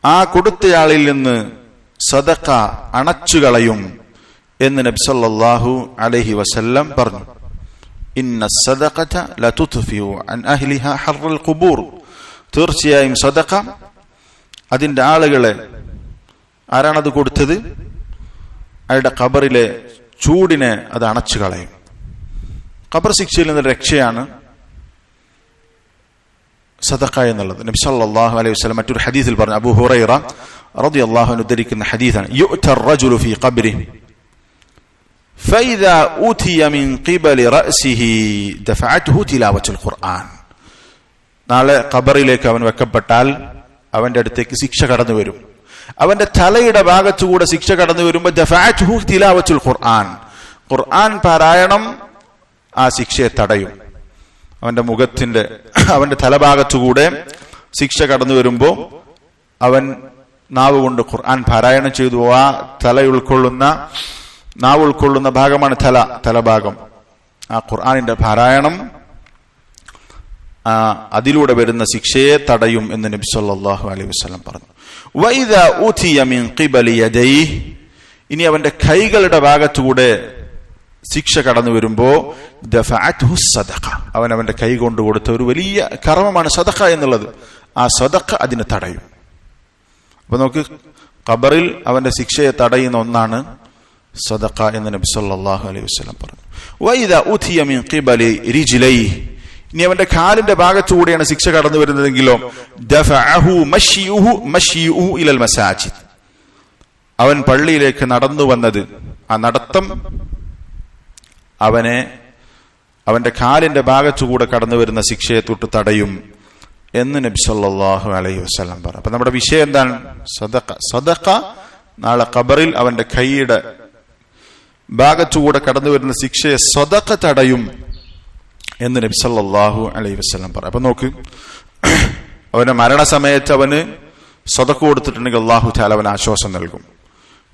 ആ കൊടുത്തയാളിൽ നിന്ന് സദഖ അണച്ചുകളയും എന്ന് നബി സല്ലല്ലാഹു അലൈഹി വസല്ലം പറഞ്ഞു. ഇന്ന സദഖത ലതുത്ഫിഉ അൻ അഹ്ലിഹാ ഹർറൽ ഖുബൂർ. തീർച്ചയായും സദഖ അതിന്റെ ആളുകളെ, ആരാണത് കൊടുത്തത്, അയാളുടെ ഖബറിലെ ചൂടിനെ അത് അണച്ചു കളയും. ഖബർ ശിക്ഷയിൽ നിന്ന് രക്ഷയാണ് സദഖ എന്നുള്ളത്. നബി സല്ലല്ലാഹു അലൈഹി വസല്ലം മറ്റൊരു ഹദീസിൽ പറഞ്ഞു, അബൂ ഹുറൈറ റളിയല്ലാഹു അൻഹു ഉദ്ധരിക്കുന്ന ഹദീസാണ്, യുഅ്തർ റജുലു ഫീ ഖബ്രിഹി ഫഇദാ ഉതിയ മിൻ ഖിബലി റഅസിഹി ദഫഅത്ഹു തിലാവത്തുൽ ഖുർആൻ. നാളെ ഖബറിലേക്ക് അവൻ വെക്കപ്പെട്ടാൽ അവന്റെ അടുത്തേക്ക് ശിക്ഷ കടന്നു വരും. അവന്റെ തലയുടെ ഭാഗത്തുകൂടെ ശിക്ഷ കടന്നു വരുമ്പോൾ ദഫഅത്ഹു തിലാവത്തുൽ ഖുർആൻ, ഖുർആൻ പാരായണം ആ ശിക്ഷയെ തടയും. അവന്റെ തലഭാഗത്തുകൂടെ ശിക്ഷ കടന്നു വരുമ്പോൾ അവൻ നാവ് കൊണ്ട് ഖുർആൻ പാരായണം ചെയ്തു. ആ നാവ് ഉൾക്കൊള്ളുന്ന ഭാഗമാണ് തലഭാഗം. ആ ഖുർആനിന്റെ പാരായണം അതിലൂടെ വരുന്ന ശിക്ഷയെ തടയും എന്ന് നബി സല്ലല്ലാഹു അലൈഹി വസല്ലം പറഞ്ഞു. വഇദാ ഉതിയ മിൻ ഖിബലി യദൈഹി, ഇനി അവന്റെ കൈകളുടെ ഭാഗത്തുകൂടെ ശിക്ഷ കടന്നു വരുമ്പോ ദഫഅത്ഹു സദഖ, അവന്റെ കൈ കൊണ്ട് കൊടുത്ത ഒരു വലിയ കർമ്മമാണ് സദഖ എന്നുള്ളത്. ആ സദഖ അതിനെ തടയും. അപ്പൊ നമുക്ക് ഖബറിൽ അവന്റെ ശിക്ഷയെ തടയുന്ന ഒന്നാണ് സദഖ എന്ന് നബി സല്ലല്ലാഹു അലൈഹി വസല്ലം പറഞ്ഞു. വഇദാ ഉതിയ മിൻ ഖിബലി റിജ്ലൈഹി, ഇനി അവന്റെ കാലിന്റെ ഭാഗത്തുകൂടെയാണ് ശിക്ഷ കടന്നു വരുന്നതെങ്കിലോ ദഫഅഹു മശ്യുഹു ഇലൽ മസാജിദ്, അവൻ പള്ളിയിലേക്ക് നടന്നു വന്നത്, ആ നടത്തം അവന്റെ കാലിന്റെ ഭാഗത്തുകൂടെ കടന്നു വരുന്ന ശിക്ഷയെ തൊട്ട് തടയും എന്ന് നബി സല്ലല്ലാഹു അലൈഹി വസല്ലം പറഞ്ഞു. അപ്പൊ നമ്മുടെ വിഷയം എന്താണ്? സദഖ നാളെ ഖബറിൽ അവന്റെ കൈയുടെ ഭാഗത്തുകൂടെ കടന്നു വരുന്ന ശിക്ഷയെ സദഖ തടയും എന്ന് നബി സല്ലല്ലാഹു അലൈഹി വസല്ലം പറഞ്ഞു. അപ്പൊ നോക്ക്, അവന്റെ മരണസമയത്ത് അവന് സദഖ കൊടുത്തിട്ടുണ്ടെങ്കിൽ അല്ലാഹു തആല അവന് ആശ്വാസം നൽകും.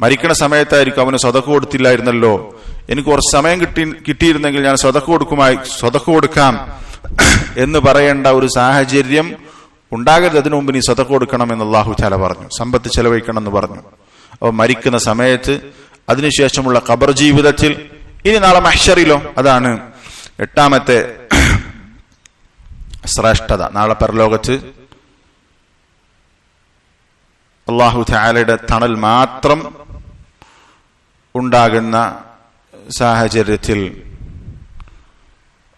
മരിക്കണ സമയത്തായിരിക്കും അവന് സദഖ കൊടുത്തില്ലായിരുന്നല്ലോ, എനിക്ക് കുറച്ച് സമയം കിട്ടിയിരുന്നെങ്കിൽ ഞാൻ സദഖ കൊടുക്കാം എന്ന് പറയേണ്ട ഒരു സാഹചര്യം ഉണ്ടാകരുത്. അതിനു മുമ്പ് നീ സദഖ കൊടുക്കണം എന്ന് അല്ലാഹു തആല പറഞ്ഞു, സമ്പത്ത് ചെലവഴിക്കണം എന്ന് പറഞ്ഞു. അപ്പൊ മരിക്കുന്ന സമയത്ത്, അതിനുശേഷമുള്ള ഖബർ ജീവിതത്തിൽ, ഇനി നാളെ മഹ്ശറിലോ, അതാണ് 8ാമത്തെ ശ്രേഷ്ഠത. നാളെ പരലോകത്ത് അല്ലാഹു തആലയുടെ തണൽ മാത്രം ഉണ്ടാകുന്ന സാഹചര്യത്തിൽ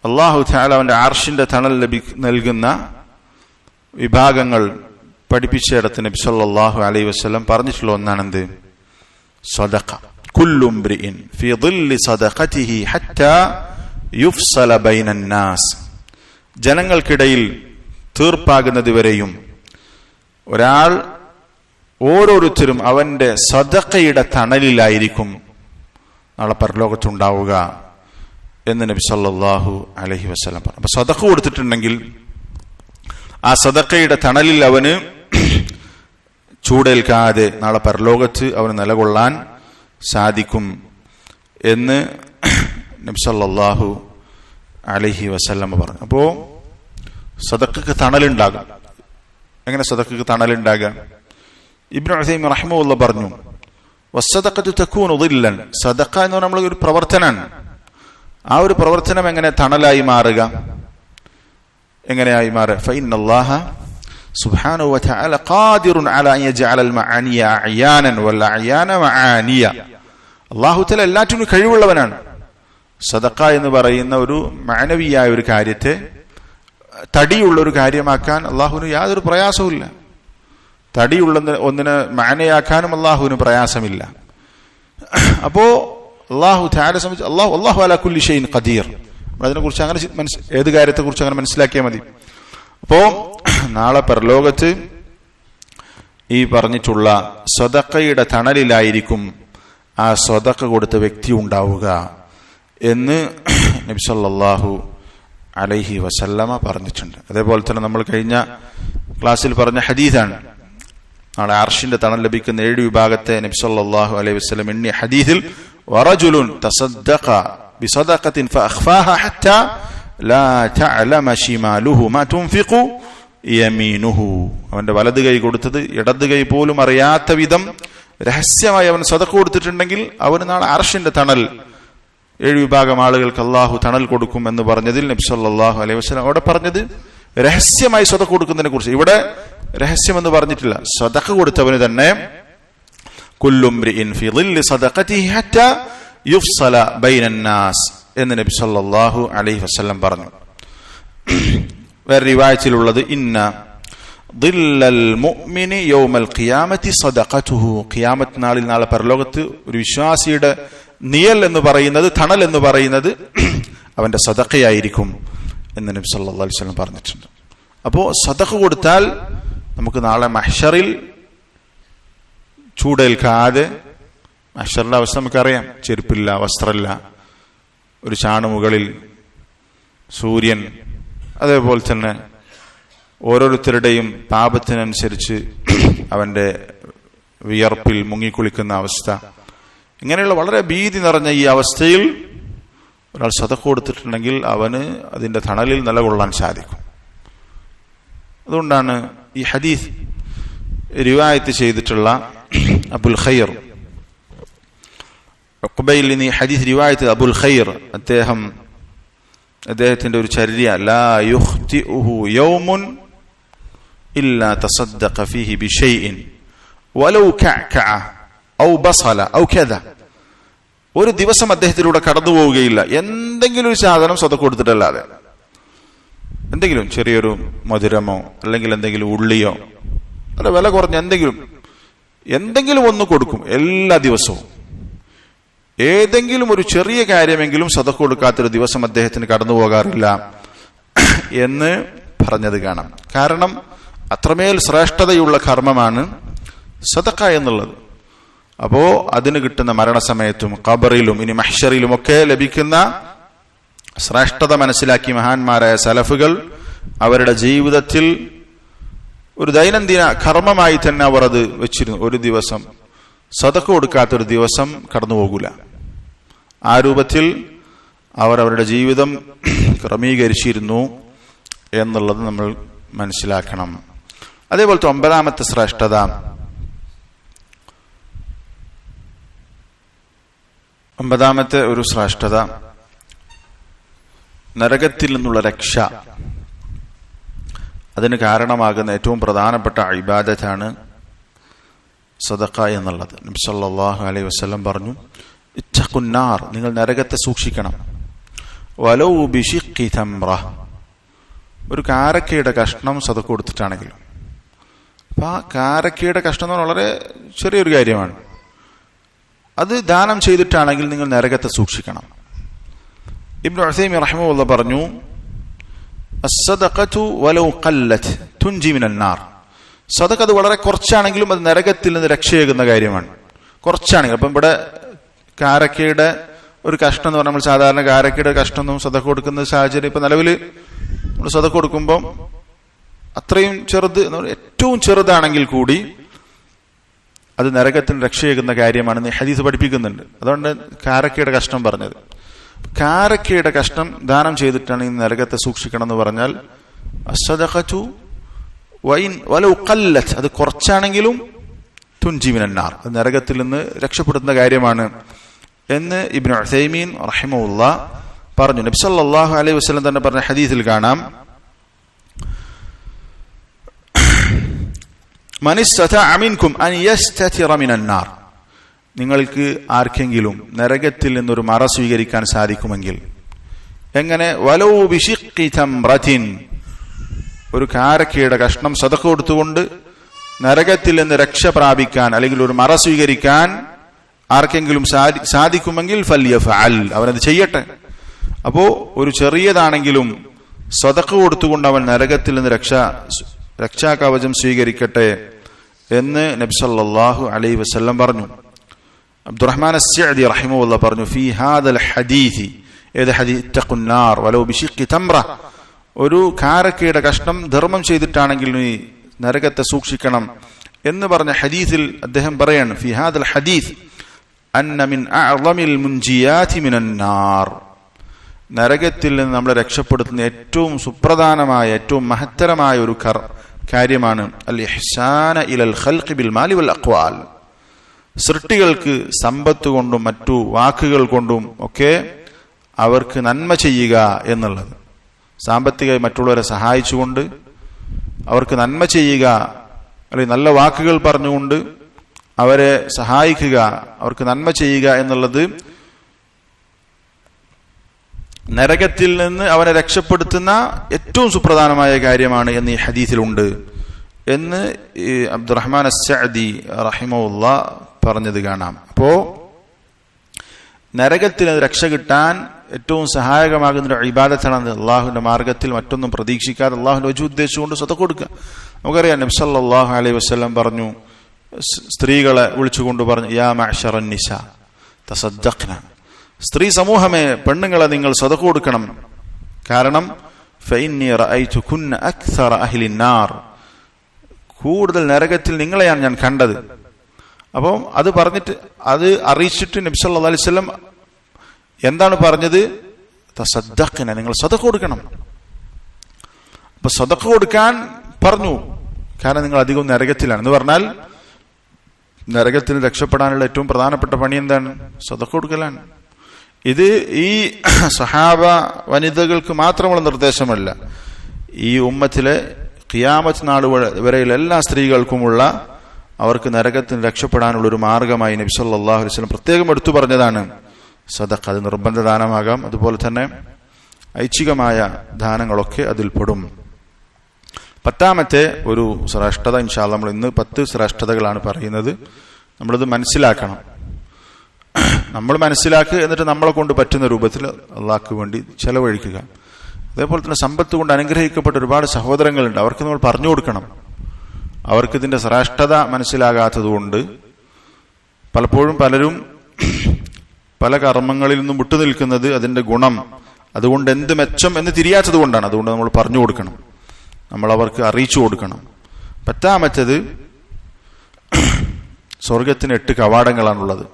അല്ലാഹു തആല അവന്റെ അർശിന്റെ തണൽ നൽകുന്ന വിഭാഗങ്ങൾ പഠിപ്പിച്ചിടത്ത് നബി സല്ലല്ലാഹു അലൈഹി വസല്ലം പറഞ്ഞിട്ടുള്ള ഒന്നാണെന്ത്? സദഖ. കുല്ലു ഇംറിഇൻ ഫീ ളില്ലി സദഖതിഹി ഹത്താ യുഫ്സല ബൈനൻ നാസ്, ജനങ്ങൾക്കിടയിൽ തീർപ്പാകുന്നതുവരെയും ഒരാൾ, ഓരോരുത്തരും അവന്റെ സദഖയുടെ തണലിലായിരിക്കും നാളെ പരലോകത്തുണ്ടാവുക എന്ന് നബി സല്ലല്ലാഹു അലൈഹി വസല്ലം പറഞ്ഞു. അപ്പൊ സദഖ കൊടുത്തിട്ടുണ്ടെങ്കിൽ ആ സദഖയുടെ തണലിൽ അവന് ചൂടേൽക്കാതെ നാളെ പരലോകത്ത് അവന് നിലകൊള്ളാൻ സാധിക്കും എന്ന് നബി സല്ലല്ലാഹു അലൈഹി വസല്ലം പറഞ്ഞു. അപ്പോ സദഖക്ക് തണലുണ്ടാകും. എങ്ങനെ സദഖക്ക് തണലുണ്ടാകുക? ഇബ്നു ഉസൈമീൻ റഹിമഹുല്ലാഹ് പറഞ്ഞു, വസ്സദഖതു തകൂനു ദില്ലൻ, സദഖ എന്ന് പറഞ്ഞാൽ നമ്മൾ ഒരു പ്രവർത്തനമാണ്. ആ ഒരു പ്രവർത്തനം എങ്ങനെ തണലായി മാറുക? എങ്ങനെയായി മാറുക? ഫഇന്നല്ലാഹ സുബ്ഹാനഹു വതആല ഖാദിറുൻ അലാ അൻ യജഅലൽ മഅനിയ അയാനൻ വൽ അയാന മആനിയ. അല്ലാഹു തആല എല്ലാറ്റിനും കഴിവുള്ളവനാണ്. സദഖ എന്ന് പറയുന്ന ഒരു മാനവിയായ ഒരു കാര്യത്തെ തടിയുള്ള ഒരു കാര്യമാക്കാൻ അല്ലാഹുവിന് യാതൊരു പ്രയാസവുമില്ല. തടിയുള്ള ഒന്നിനെ മാനയാക്കാനും അല്ലാഹുവിന് പ്രയാസമില്ല. അപ്പോ അല്ലാഹു തആല സംബന്ധിച്ച് അല്ലാഹു അലാ കുല്ലി ഷൈഇൻ ഖദീർ. അതിനെക്കുറിച്ച് അങ്ങനെ ഏത് കാര്യത്തെക്കുറിച്ച് അങ്ങനെ മനസ്സിലാക്കിയാൽ മതി. അപ്പോ നാളെ പരലോകത്ത് ഈ പറഞ്ഞിട്ടുള്ള സദഖയുടെ തണലിലായിരിക്കും ആ സദഖ കൊടുത്ത വ്യക്തി ഉണ്ടാവുക എന്ന് നബി സല്ലല്ലാഹു അലൈഹി വസല്ലമ പറഞ്ഞിട്ടുണ്ട്. അതേപോലെ തന്നെ നമ്മൾ കഴിഞ്ഞ ക്ലാസ്സിൽ പറഞ്ഞ ഹദീസാണ്. നാളെ അർശിന്റെ തണൽ ലഭിക്കുന്ന 7 വിഭാഗത്തെ നബി സല്ലല്ലാഹു അലൈഹി വസല്ലം എണ്ണിയ ഹദീസിൽ വറജുലുൻ തസദ്ദഖ ബിസദഖത്തിൻ ഫഅഖ്ഫാഹ ഹത്താ ലാ തഅലമ ശിമാലുഹു മാ തുൻഫിഖു യമീനുഹു. അവന്റെ വലത് കൈ കൊടുത്തത് ഇടത് കൈ പോലും അറിയാത്ത വിധം രഹസ്യമായി അവൻ സദഖ കൊടുത്തിട്ടുണ്ടെങ്കിൽ അവന് നാളെ അർശിന്റെ തണൽ 7 വിഭാഗം ആളുകൾക്ക് അള്ളാഹു തണൽ കൊടുക്കും എന്ന് പറഞ്ഞതിൽ നബി സല്ലല്ലാഹു അലൈഹി വസല്ലം അവിടെ പറഞ്ഞത് രഹസ്യമായി സദഖ കൊടുക്കുന്നതിനെ കുറിച്ച്. ഇവിടെ രഹസ്യമെന്ന് പറഞ്ഞിട്ടില്ല. സദഖ കൊടുത്തവന് തന്നെ കുല്ലു ഇംറിഇൻ ഫി ളില്ലി സദഖതിഹി ഹത്താ യുഫ്സല ബൈനന്നാസ് എന്ന് നബി സല്ലല്ലാഹു അലൈഹി വസല്ലം പറഞ്ഞു. വേറെ റിവായത്തിലുള്ളത് ഇന്ന ദില്ലൽ മുഅ്മിനി യൗമൽ ഖിയാമത്തി സദഖതുഹു. ഖിയാമത്ത് നാളിൽ, നാളെ പരലോകത്ത് ഒരു വിശ്വാസിയുടെ നിഴൽ എന്ന് പറയുന്നത്, തണൽ എന്ന് പറയുന്നത് അവന്റെ സദഖയായിരിക്കും എന്ന് നബി സല്ലല്ലാഹു അലൈഹി വസല്ലം പറഞ്ഞിട്ടുണ്ട്. അപ്പോൾ സദഖ കൊടുത്താൽ നമുക്ക് നാളെ മഹ്ശറിൽ ചൂടേൽക്കാതെ, മഹ്ശറിന്റെ അവസ്ഥ നമുക്കറിയാം, ചെരുപ്പില്ല, വസ്ത്രമില്ല, ഒരു ചാണുമുകളിൽ സൂര്യൻ, അതേപോലെ തന്നെ ഓരോരുത്തരുടെയും പാപത്തിനനുസരിച്ച് അവന്റെ വിയർപ്പിൽ മുങ്ങിക്കുളിക്കുന്ന അവസ്ഥ, ഇങ്ങനെയുള്ള വളരെ ഭീതി നിറഞ്ഞ ഈ അവസ്ഥയിൽ ഒരാൾ സദഖ കൊടുത്തിട്ടുണ്ടെങ്കിൽ അവന് അതിന്റെ തണലിൽ നിലകൊള്ളാൻ സാധിക്കും. അതുകൊണ്ടാണ് ഈ ഹദീസ് റിവായത്ത് ചെയ്തിട്ടുള്ള അബുൽ ഖൈർ, ഉഖബയിൽ നിന്ന് ഈ ഹദീസ് റിവായത്ത് അബുൽ ഖൈർ, അദ്ദേഹത്തിന്റെ ഒരു ചര്യ, ലാ യുഖ്തിഉഹു യൗമുൻ ഇല്ലാ തസദ്ദഖ ഫീഹി ബിശൈഇൻ വലൗ കഅകഅ ഔ ബസല ഔ കദ. ഒരു ദിവസം അദ്ദേഹത്തിലൂടെ കടന്നു പോവുകയില്ല എന്തെങ്കിലും ഒരു സാധനം സദഖ കൊടുത്തിട്ടല്ലാതെ. എന്തെങ്കിലും ചെറിയൊരു മധുരമോ അല്ലെങ്കിൽ എന്തെങ്കിലും ഉള്ളിയോ അല്ല വില കുറഞ്ഞ എന്തെങ്കിലും ഒന്ന് കൊടുക്കും എല്ലാ ദിവസവും. ഏതെങ്കിലും ഒരു ചെറിയ കാര്യമെങ്കിലും സദഖ കൊടുക്കാത്തൊരു ദിവസം അദ്ദേഹത്തിന് കടന്നു പോകാറില്ല എന്ന് പറഞ്ഞത് കാണാം. കാരണം അത്രമേൽ ശ്രേഷ്ഠതയുള്ള കർമ്മമാണ് സദഖ എന്നുള്ളത്. അപ്പോ അതിന് കിട്ടുന്ന മരണസമയത്തും ഖബറിലും ഇനി മഹ്ശറിലും ഒക്കെ ലഭിക്കുന്ന ശ്രേഷ്ഠത മനസ്സിലാക്കി മഹാന്മാരായ സലഫുകൾ അവരുടെ ജീവിതത്തിൽ ഒരു ദൈനംദിന കർമ്മമായി തന്നെ അവർ അത് വെച്ചിരുന്നു. ഒരു ദിവസം സദഖ കൊടുക്കാത്തൊരു ദിവസം കടന്നു പോകൂല. ആ രൂപത്തിൽ അവർ അവരുടെ ജീവിതം ക്രമീകരിച്ചിരുന്നു എന്നുള്ളത് നമ്മൾ മനസ്സിലാക്കണം. അതേപോലത്തെ 9ാമത്തെ ശ്രേഷ്ഠത, ഒരു ശ്രേഷ്ഠത നരകത്തിൽ നിന്നുള്ള രക്ഷ. അതിന് കാരണമാകുന്ന ഏറ്റവും പ്രധാനപ്പെട്ട ഇബാദത്താണ് സദഖ എന്നുള്ളത്. നബി സല്ലല്ലാഹു അലൈഹി വസല്ലം പറഞ്ഞു, ഇത്തഖുന്നാർ, നിങ്ങൾ നരകത്തെ സൂക്ഷിക്കണം. വലൗ ബിശിഖി തംറ, ഒരു കാരക്കയുടെ കഷ്ണം സദഖ കൊടുത്തിട്ടാണെങ്കിലും. അപ്പൊ ആ കാരക്കയുടെ കഷ്ണം എന്ന് പറഞ്ഞാൽ വളരെ ചെറിയൊരു കാര്യമാണ്. അത് ദാനം ചെയ്തിട്ടാണെങ്കിൽ നിങ്ങൾ നരകത്തെ സൂക്ഷിക്കണം. ഇബ്നു ഉസൈമീൻ റഹിമഹുല്ലാഹ് പറഞ്ഞു, അസ്സദഖതു വലൗ ഖല്ലത് തുൻജി മിനൻ നാർ. സദഖ അത് വളരെ കുറച്ചാണെങ്കിലും അത് നരകത്തിൽ നിന്ന് രക്ഷയേകുന്ന കാര്യമാണ്. കുറച്ചാണെങ്കിൽ, അപ്പം ഇവിടെ കാരക്കയുടെ ഒരു കഷ്ണം എന്ന് പറഞ്ഞാൽ നമ്മൾ സാധാരണ കാരക്കയുടെ കഷ്ണമൊന്നും സദഖ കൊടുക്കുന്ന സാഹചര്യം ഇപ്പൊ നിലവിൽ നമ്മൾ സദഖ കൊടുക്കുമ്പോൾ അത്രയും ചെറുത്, ഏറ്റവും ചെറുതാണെങ്കിൽ കൂടി അത് നരകത്തിന് രക്ഷയേകുന്ന കാര്യമാണെന്ന് ഹദീസ് പഠിപ്പിക്കുന്നുണ്ട്. അതുകൊണ്ട് കാരക്കയുടെ കഷ്ണം പറഞ്ഞത്. കാരക്കയുടെ കഷ്ണം ദാനം ചെയ്തിട്ടാണ് ഈ നരകത്തെ സൂക്ഷിക്കണം എന്ന് പറഞ്ഞാൽ അസ്സദഖതു വലൗ ഖല്ലത്, അത് കുറച്ചാണെങ്കിലും തുൻജി മിനൻ നാർ, അത് നരകത്തിൽ നിന്ന് രക്ഷപ്പെടുന്ന കാര്യമാണ് എന്ന് ഇബ്നു ഉസൈമീൻ റഹിമഹുല്ലാഹ് പറഞ്ഞു. നബി സല്ലല്ലാഹു അലൈഹി വസല്ലം തന്നെ പറഞ്ഞ ഹദീസിൽ കാണാം, മൻ ഇസ്തതഅ മിൻകും അൻ യസ്തതിറ മിനൻ നാർ, നിങ്ങൾക്ക് ആർക്കെങ്കിലും നരകത്തിൽ നിന്നൊരു മറ സ്വീകരിക്കാൻ സാധിക്കുമെങ്കിൽ. എങ്ങനെ? വലൗ ബിശിഖി തംറത്തിൻ, ഒരു കാരക്കയുടെ കഷ്ണം സദഖ കൊടുത്തുകൊണ്ട് നരകത്തിൽ നിന്ന് രക്ഷ പ്രാപിക്കാൻ അല്ലെങ്കിൽ ഒരു മറ സ്വീകരിക്കാൻ ആർക്കെങ്കിലും സാധിക്കുമെങ്കിൽ ഫല്യഫഅൽ, അവനത് ചെയ്യട്ടെ. അപ്പോ ഒരു ചെറിയതാണെങ്കിലും സദഖ കൊടുത്തുകൊണ്ട് അവൻ നരകത്തിൽ നിന്ന് രക്ഷാകവചം സ്വീകരിക്കട്ടെ എന്ന് നബി സല്ലല്ലാഹു അലൈഹി വസല്ലം പറഞ്ഞു. അബ്ദുറഹ്മാൻ അസ്സഅദി റഹിമഹുല്ലാഹ് പറഞ്ഞു, ഫീ ഹാദൽ ഹദീസി ഏത് ഹദീസ്? ഇത്തഖുന്നാർ വലൗ ബിശിഖ്ഖി തംറ, ഒരു കാരക്കയുടെ കഷ്ണം ധർമ്മം ചെയ്തിട്ടാണെങ്കിൽ നീ നരകത്തെ സൂക്ഷിക്കണം എന്ന് പറഞ്ഞ ഹദീസിൽ അദ്ദേഹം പറയാണ്, ഫി ഹാദൽ ഹദീസ് അന്ന മിൻ അഅ്ളമിൽ മുൻജിയാതി മിനൻ നാർ, നരകത്തിൽ നിന്ന് നമ്മളെ രക്ഷപ്പെടുത്തുന്ന ഏറ്റവും സുപ്രധാനമായ ഏറ്റവും മഹത്തരമായ ഒരു കാര്യമാണ് അൽ ഇഹ്സാന ഇലൽ ഖൽഖി ബിൽ മാലി വൽ അഖ്വാൽ, സൃഷ്ടികൾക്ക് സമ്പത്ത് കൊണ്ടും മറ്റു വാക്കുകൾ കൊണ്ടും ഒക്കെ അവർക്ക് നന്മ ചെയ്യുക എന്നുള്ളത്. സാമ്പത്തികമായി മറ്റുള്ളവരെ സഹായിച്ചുകൊണ്ട് അവർക്ക് നന്മ ചെയ്യുക, അല്ലെങ്കിൽ നല്ല വാക്കുകൾ പറഞ്ഞുകൊണ്ട് അവരെ സഹായിക്കുക, അവർക്ക് നന്മ ചെയ്യുക എന്നുള്ളത് നരകത്തിൽ നിന്ന് അവനെ രക്ഷപ്പെടുത്തുന്ന ഏറ്റവും സുപ്രധാനമായ കാര്യമാണ് എന്ന് ഈ ഹദീസിലുണ്ട് എന്ന് അബ്ദുറഹ്മാൻ അസ്സഅദി റഹിമഹുല്ലാഹ് പറഞ്ഞത് കാണാം. അപ്പോ നരകത്തിൽ രക്ഷ കിട്ടാൻ ഏറ്റവും സഹായകമാകുന്ന ഒരു ഇബാദത്താണ് അള്ളാഹുവിന്റെ മാർഗത്തിൽ മറ്റൊന്നും പ്രതീക്ഷിക്കാതെ അള്ളാഹുവിന്റെ വജു ഉദ്ദേശിച്ചുകൊണ്ട് സദഖ കൊടുക്കുക. നമുക്കറിയാം നബി സല്ലല്ലാഹു അലൈഹി വസല്ലം പറഞ്ഞു, സ്ത്രീകളെ വിളിച്ചുകൊണ്ട് പറഞ്ഞു, യാ മഅ്ശറൻ നിസാ തസദ്ദഖ്ന, സ്ത്രീ സമൂഹമേ, പെണ്ണുങ്ങളെ നിങ്ങൾ സദഖ കൊടുക്കണം. കാരണം ഫഇന്നി റഅയ്തുകുന്ന അക്സറ അഹ്ലിൻ നാർ, കൂടുതൽ നരകത്തിൽ നിങ്ങളെയാണ് ഞാൻ കണ്ടത്. അപ്പം അത് പറഞ്ഞിട്ട് അത് അറിയിച്ചിട്ട് നബി സല്ലല്ലാഹു അലൈഹി വസല്ലം എന്താണ് പറഞ്ഞത്? തസദ്ദഖ്ന, നിങ്ങൾ സദഖ കൊടുക്കണം. അപ്പൊ സദഖ കൊടുക്കാൻ പറഞ്ഞു, കാരണം നിങ്ങൾ അധികം നരകത്തിലാണ് എന്ന് പറഞ്ഞാൽ നരകത്തിൽ രക്ഷപ്പെടാനുള്ള ഏറ്റവും പ്രധാനപ്പെട്ട പണി എന്താണ്? സദഖ കൊടുക്കലാണ്. ഇത് ഈ സഹാബ വനിതകൾക്ക് മാത്രമുള്ള നിർദ്ദേശമല്ല, ഈ ഉമ്മത്തിലെ ഖിയാമത്ത് നാൾ വരെയുള്ള എല്ലാ സ്ത്രീകൾക്കുമുള്ള അവർക്ക് നരകത്തിന് രക്ഷപ്പെടാനുള്ള ഒരു മാർഗമായി നബി സല്ലല്ലാഹു അലൈഹി വസല്ലം പ്രത്യേകം എടുത്തു പറഞ്ഞതാണ് സദഖ. അത് നിർബന്ധ ദാനമാകാം, അതുപോലെ തന്നെ ഐച്ഛികമായ ദാനങ്ങളൊക്കെ അതിൽപ്പെടും. 10ാമത്തെ ഒരു ശ്രേഷ്ഠത, ഇൻഷാ അല്ലാഹ് നമ്മൾ ഇന്ന് 10 ശ്രേഷ്ഠതകളാണ് പറയുന്നത്. നമ്മളിത് മനസ്സിലാക്കണം. നമ്മൾ മനസ്സിലാക്കുക, എന്നിട്ട് നമ്മളെ കൊണ്ട് പറ്റുന്ന രൂപത്തിൽ അള്ളാഹ്ക്ക് വേണ്ടി ചെലവഴിക്കുക. അതേപോലെ തന്നെ സമ്പത്ത് കൊണ്ട് അനുഗ്രഹിക്കപ്പെട്ട ഒരുപാട് സഹോദരങ്ങളുണ്ട്, അവർക്ക് നമ്മൾ പറഞ്ഞു കൊടുക്കണം. അവർക്കിതിന്റെ ശ്രേഷ്ഠത മനസ്സിലാകാത്തതുകൊണ്ട് പലപ്പോഴും പലരും പല കർമ്മങ്ങളിൽ നിന്നും വിട്ടുനിൽക്കുന്നത് അതിന്റെ ഗുണം, അതുകൊണ്ട് എന്ത് മെച്ചം എന്ന് തിരിയാത്തത് കൊണ്ടാണ്. അതുകൊണ്ട് നമ്മൾ പറഞ്ഞു കൊടുക്കണം, നമ്മൾ അവർക്ക് അറിയിച്ചു കൊടുക്കണം. 10ാമത്തേത്, സ്വർഗത്തിന് 8 കവാടങ്ങളാണുള്ളത്.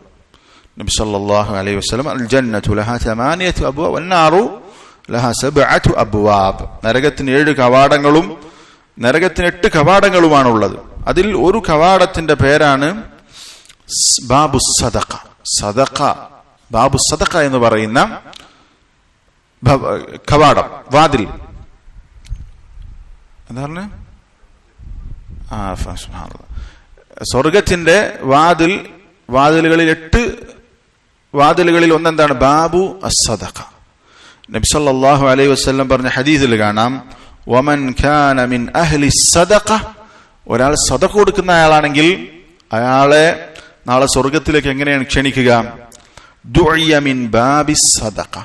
നബി സല്ലല്ലാഹു അലൈഹി വസല്ലം അൽ ജന്നതു ലഹാ 8 അബ്വാബ് വന്നാറു ലഹാ 7 അബ്വാബ്, നരകത്തിന് 7 കവാടങ്ങളും നരകത്തിന് 8 കവാടങ്ങളുമാണുള്ളത്. അതിൽ ഒരു കവാടത്തിന്റെ പേരാണ് ബാബു സദഖ. സദഖ, ബാബു സദഖ എന്ന് പറയുന്ന കവാടം, വാതിൽ. എന്താ പറഞ്ഞ? സ്വർഗത്തിന്റെ വാതിലുകളിൽ 8 വാതിലുകളിൽ ഒന്നെന്താണ്? ബാബു അസ്സദഖ. നബി സല്ലല്ലാഹു അലൈഹി വസല്ലം പറഞ്ഞ ഹദീസിൽ കാണാം, വമൻ കാന മിൻ അഹ്ലി സദഖ, ഒരാൾ സദഖ കൊടുക്കുന്ന ആളാണെങ്കിൽ അയാളെ നാളെ സ്വർഗത്തിലേക്ക് എങ്ങനെയാണ് ക്ഷണിക്കുക? ദുഇയ മിൻ ബാബി സദഖ,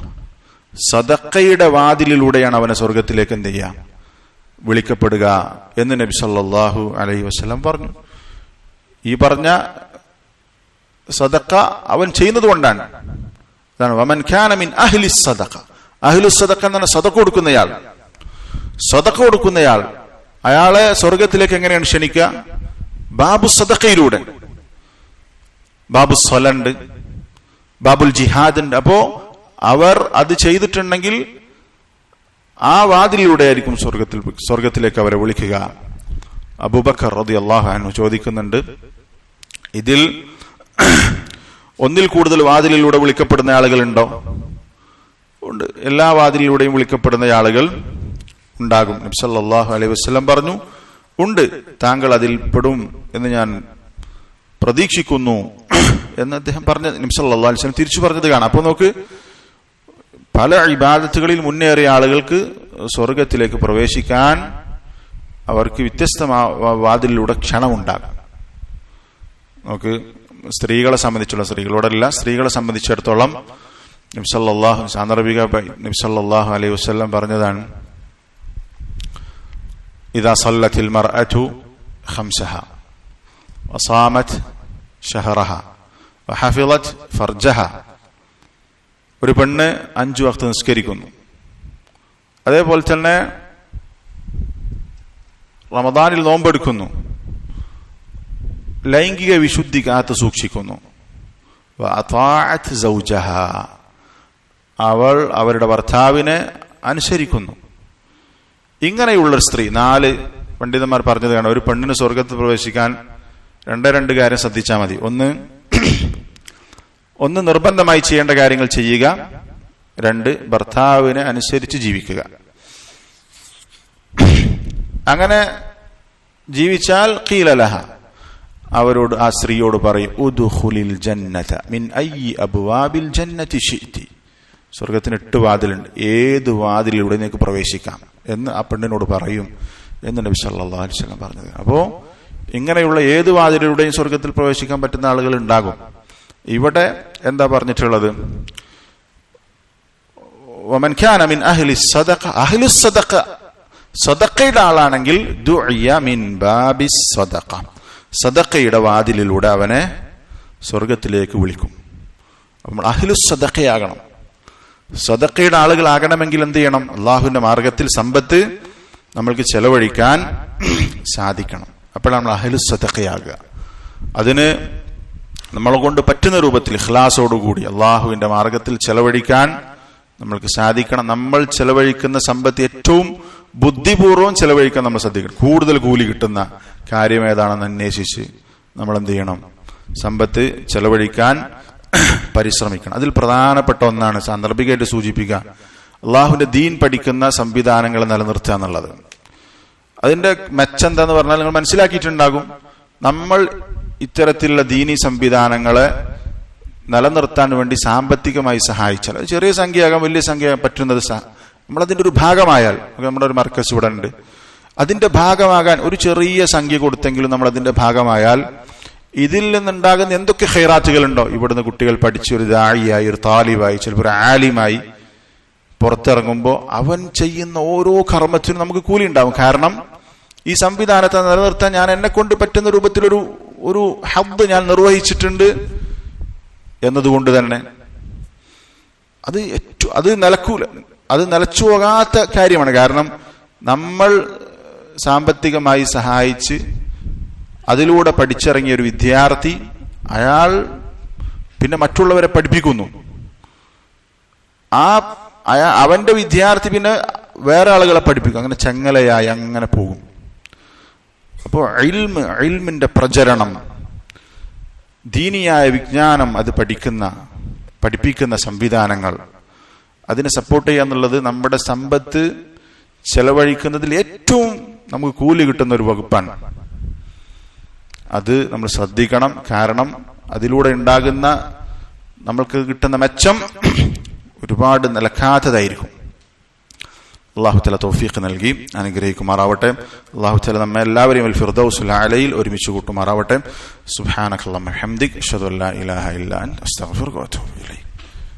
സദഖയുടെ വാതിലിലൂടെയാണ് അവനെ സ്വർഗത്തിലേക്ക് എന്ത് ചെയ്യുക? വിളിക്കപ്പെടുക എന്ന് നബി സല്ലല്ലാഹു അലൈഹി വസല്ലം പറഞ്ഞു. ഈ പറഞ്ഞ സദഖ അവൻ ചെയ്യുന്നത് കൊണ്ടാണ്. അതാണ് വമൻ കാന മിൻ അഹ്ലി സദഖ. അഹ്ലു സദഖ എന്നാണ് സദഖ കൊടുക്കുന്നയാൾ. സദഖ കൊടുക്കുന്നയാൾ അയാളെ സ്വർഗത്തിലേക്ക് എങ്ങനെയാണ് ക്ഷണിക്കുക? ബാബു സദഖയിലൂടെ. ബാബു സ്വലണ്ട്, ബാബുൽ ജിഹാദ് ഉണ്ട്. അപ്പോ അവർ അത് ചെയ്തിട്ടുണ്ടെങ്കിൽ ആ വാതിലിലൂടെ ആയിരിക്കും സ്വർഗത്തിലേക്ക് അവരെ വിളിക്കുക. അബൂബക്കർ റളിയല്ലാഹു അൻഹു ചോദിക്കുന്നുണ്ട്, ഇതിൽ ഒന്നിൽ കൂടുതൽ വാതിലിലൂടെ വിളിക്കപ്പെടുന്ന ആളുകളുണ്ടോ? ഉണ്ട്. എല്ലാ വാതിലിലൂടെയും വിളിക്കപ്പെടുന്ന ആളുകൾ ഉണ്ടാകും. നബി സല്ലല്ലാഹു അലൈഹി വസല്ലം പറഞ്ഞു, ഉണ്ട്, താങ്കൾ അതിൽ പെടും എന്ന് ഞാൻ പ്രതീക്ഷിക്കുന്നു എന്ന് അദ്ദേഹം പറഞ്ഞ നബി സല്ലല്ലാഹു അലൈഹി വസല്ലം തിരിച്ചു പറഞ്ഞത് കാണാം. അപ്പൊ നോക്ക്, പല ഇബാദത്തുകളിൽ മുന്നേറിയ ആളുകൾക്ക് സ്വർഗത്തിലേക്ക് പ്രവേശിക്കാൻ അവർക്ക് വ്യത്യസ്തമായ വാതിലിലൂടെ ക്ഷണമുണ്ടാകും. നമുക്ക് സ്ത്രീകളെ സംബന്ധിച്ചിടത്തോളം നബി സല്ലല്ലാഹു അലൈഹി വസല്ലം പറഞ്ഞതാണ്, ഇദാ സല്ലത്തിൽ മർഅതു ഖംസഹ വസാമത് ശഹറഹ വഹഫിളത് ഫർജഹ ഒരു പെണ്ണ് 5 വക്ത് നിസ്കരിക്കുന്നു, അതേപോലെ തന്നെ റമദാനിൽ നോമ്പെടുക്കുന്നു, ലൈംഗിക വിശുദ്ധി കാത്തു സൂക്ഷിക്കുന്നു, അവൾ അവരുടെ ഭർത്താവിനെ അനുസരിക്കുന്നു. ഇങ്ങനെയുള്ളൊരു സ്ത്രീ, 4 പണ്ഡിതന്മാർ പറഞ്ഞത് കാണാം, ഒരു പെണ്ണിന് സ്വർഗത്തിൽ പ്രവേശിക്കാൻ 2 കാര്യം ശ്രദ്ധിച്ചാൽ മതി. ഒന്ന് നിർബന്ധമായി ചെയ്യേണ്ട കാര്യങ്ങൾ ചെയ്യുക, 2 ഭർത്താവിനെ അനുസരിച്ച് ജീവിക്കുക. അങ്ങനെ ജീവിച്ചാൽ ഖീല ലഹ, അവരോട്, ആ സ്ത്രീയോട് പറയും, ഉദ്ഖുലിൽ ജന്നത മിൻ അയ്യി അബ്വാബിൽ ജന്നതി ശിഅതി, സ്വർഗത്തിന് 8 വാതിലുണ്ട്, ഏത് വാതിലിലൂടെ നിങ്ങൾക്ക് പ്രവേശിക്കാം എന്ന് ആ പെണ്ണിനോട് പറയും എന്ന് നബി സല്ലല്ലാഹു അലൈഹി വസല്ലം പറഞ്ഞത്. അപ്പോ ഇങ്ങനെയുള്ള ഏത് വാതിലിലൂടെയും സ്വർഗത്തിൽ പ്രവേശിക്കാൻ പറ്റുന്ന ആളുകൾ ഉണ്ടാകും. ഇവിടെ എന്താ പറഞ്ഞിട്ടുള്ളത്? വമൻ കാന മിൻ അഹ്ലി സദഖ, അഹ്ലി സദഖ, സദഖയുടെ ആളാണെങ്കിൽ ദുഇയ മിൻ ബാബിസ് സദഖ, സദഖയുടെ വാതിലിലൂടെ അവനെ സ്വർഗത്തിലേക്ക് വിളിക്കും. നമ്മൾ അഹ്ലു സദഖയാകണം. സദഖയുടെ ആളുകളാകണമെങ്കിൽ എന്ത് ചെയ്യണം? അള്ളാഹുവിന്റെ മാർഗത്തിൽ സമ്പത്ത് നമ്മൾക്ക് ചെലവഴിക്കാൻ സാധിക്കണം. അപ്പോൾ നമ്മൾ അഹ്ലു സദഖയാകുക. അതിന് നമ്മളെ കൊണ്ട് പറ്റുന്ന രൂപത്തിൽ ഇഖ്ലാസോടുകൂടി അള്ളാഹുവിന്റെ മാർഗത്തിൽ ചെലവഴിക്കാൻ നമ്മൾക്ക് സാധിക്കണം. നമ്മൾ ചെലവഴിക്കുന്ന സമ്പത്ത് ഏറ്റവും ബുദ്ധിപൂർവ്വം ചെലവഴിക്കാൻ നമ്മൾ ശ്രദ്ധിക്കണം. കൂടുതൽ കൂലി കിട്ടുന്ന കാര്യം ഏതാണെന്ന് അന്വേഷിച്ച് നമ്മൾ എന്ത് ചെയ്യണം? സമ്പത്ത് ചെലവഴിക്കാൻ പരിശ്രമിക്കണം. അതിൽ പ്രധാനപ്പെട്ട ഒന്നാണ് സാന്ദർഭികമായിട്ട് സൂചിപ്പിക്കുക, അള്ളാഹുവിന്റെ ദീൻ പഠിക്കുന്ന സംവിധാനങ്ങൾ നിലനിർത്തുക എന്നുള്ളത്. അതിന്റെ മെച്ചെന്താന്ന് പറഞ്ഞാൽ നിങ്ങൾ മനസ്സിലാക്കിയിട്ടുണ്ടാകും. നമ്മൾ ഇത്തരത്തിലുള്ള ദീനി സംവിധാനങ്ങളെ നിലനിർത്താൻ വേണ്ടി സാമ്പത്തികമായി സഹായിച്ചാൽ, അത് ചെറിയ സംഖ്യയാകാം, വലിയ സംഖ്യ പറ്റുന്നത്, നമ്മളതിൻ്റെ ഒരു ഭാഗമായാൽ, നമ്മുടെ ഒരു മർക്കസ് ഇവിടെ ഉണ്ട്, അതിന്റെ ഭാഗമാകാൻ ഒരു ചെറിയ സംഖ്യ കൊടുത്തെങ്കിലും നമ്മൾ അതിന്റെ ഭാഗമായാൽ ഇതിൽ നിന്നുണ്ടാകുന്ന എന്തൊക്കെ ഖൈറാത്തുകളുണ്ടോ, ഇവിടുന്ന് കുട്ടികൾ പഠിച്ച് ഒരു ദാഇയായി, ഒരു താലിബായി, ചിലപ്പോൾ ഒരു ആലിമായി പുറത്തിറങ്ങുമ്പോൾ അവൻ ചെയ്യുന്ന ഓരോ കർമ്മത്തിനും നമുക്ക് കൂലി ഉണ്ടാവും. കാരണം ഈ സംവിധാനത്തെ നിലനിർത്താൻ ഞാൻ എന്നെ കൊണ്ട് പറ്റുന്ന രൂപത്തിലൊരു ഒരു ഹബ്ബ് ഞാൻ നിർവഹിച്ചിട്ടുണ്ട് എന്നതുകൊണ്ട് തന്നെ അത് നിലക്കൂല, അത് നിലച്ചു പോകാത്ത കാര്യമാണ്. കാരണം നമ്മൾ സാമ്പത്തികമായി സഹായിച്ച് അതിലൂടെ പഠിച്ചിറങ്ങിയ ഒരു വിദ്യാർത്ഥി, അയാൾ പിന്നെ മറ്റുള്ളവരെ പഠിപ്പിക്കുന്നു. അവന്റെ വിദ്യാർത്ഥി പിന്നെ വേറെ ആളുകളെ പഠിപ്പിക്കും. അങ്ങനെ ചങ്ങലയായി അങ്ങനെ പോകും. അപ്പോൾ ഇൽമിന്റെ പ്രചരണം, ദീനിയായ വിജ്ഞാനം, അത് പഠിപ്പിക്കുന്ന സംവിധാനങ്ങൾ, അതിനെ സപ്പോർട്ട് ചെയ്യുക എന്നുള്ളത് നമ്മുടെ സമ്പത്ത് ചെലവഴിക്കുന്നതിൽ ഏറ്റവും നമുക്ക് കൂലി കിട്ടുന്ന ഒരു വകുപ്പാണ്. അത് നമ്മൾ ശ്രദ്ധിക്കണം. കാരണം അതിലൂടെ ഉണ്ടാകുന്ന നമ്മൾക്ക് കിട്ടുന്ന മെച്ചം ഒരുപാട് നിലക്കാത്തതായിരിക്കും. അല്ലാഹു തആല തൗഫീഖ് നൽകി അനുഗ്രഹിക്കുമാറാവട്ടെ. അല്ലാഹു തആല നമ്മെ എല്ലാവരെയും അൽ ഫിർദൗസുൽ അലയിൽ ഒരുമിച്ച് കൂട്ടുമാറാവട്ടെ. സുബ്ഹാനകല്ലാഹുമ്മ വബിഹംദിക അഷ്ഹദു അല്ലാ ഇലാഹ ഇല്ലാ അൻത അസ്തഗ്ഫിറുക വഅതൂബു ഇലൈക്.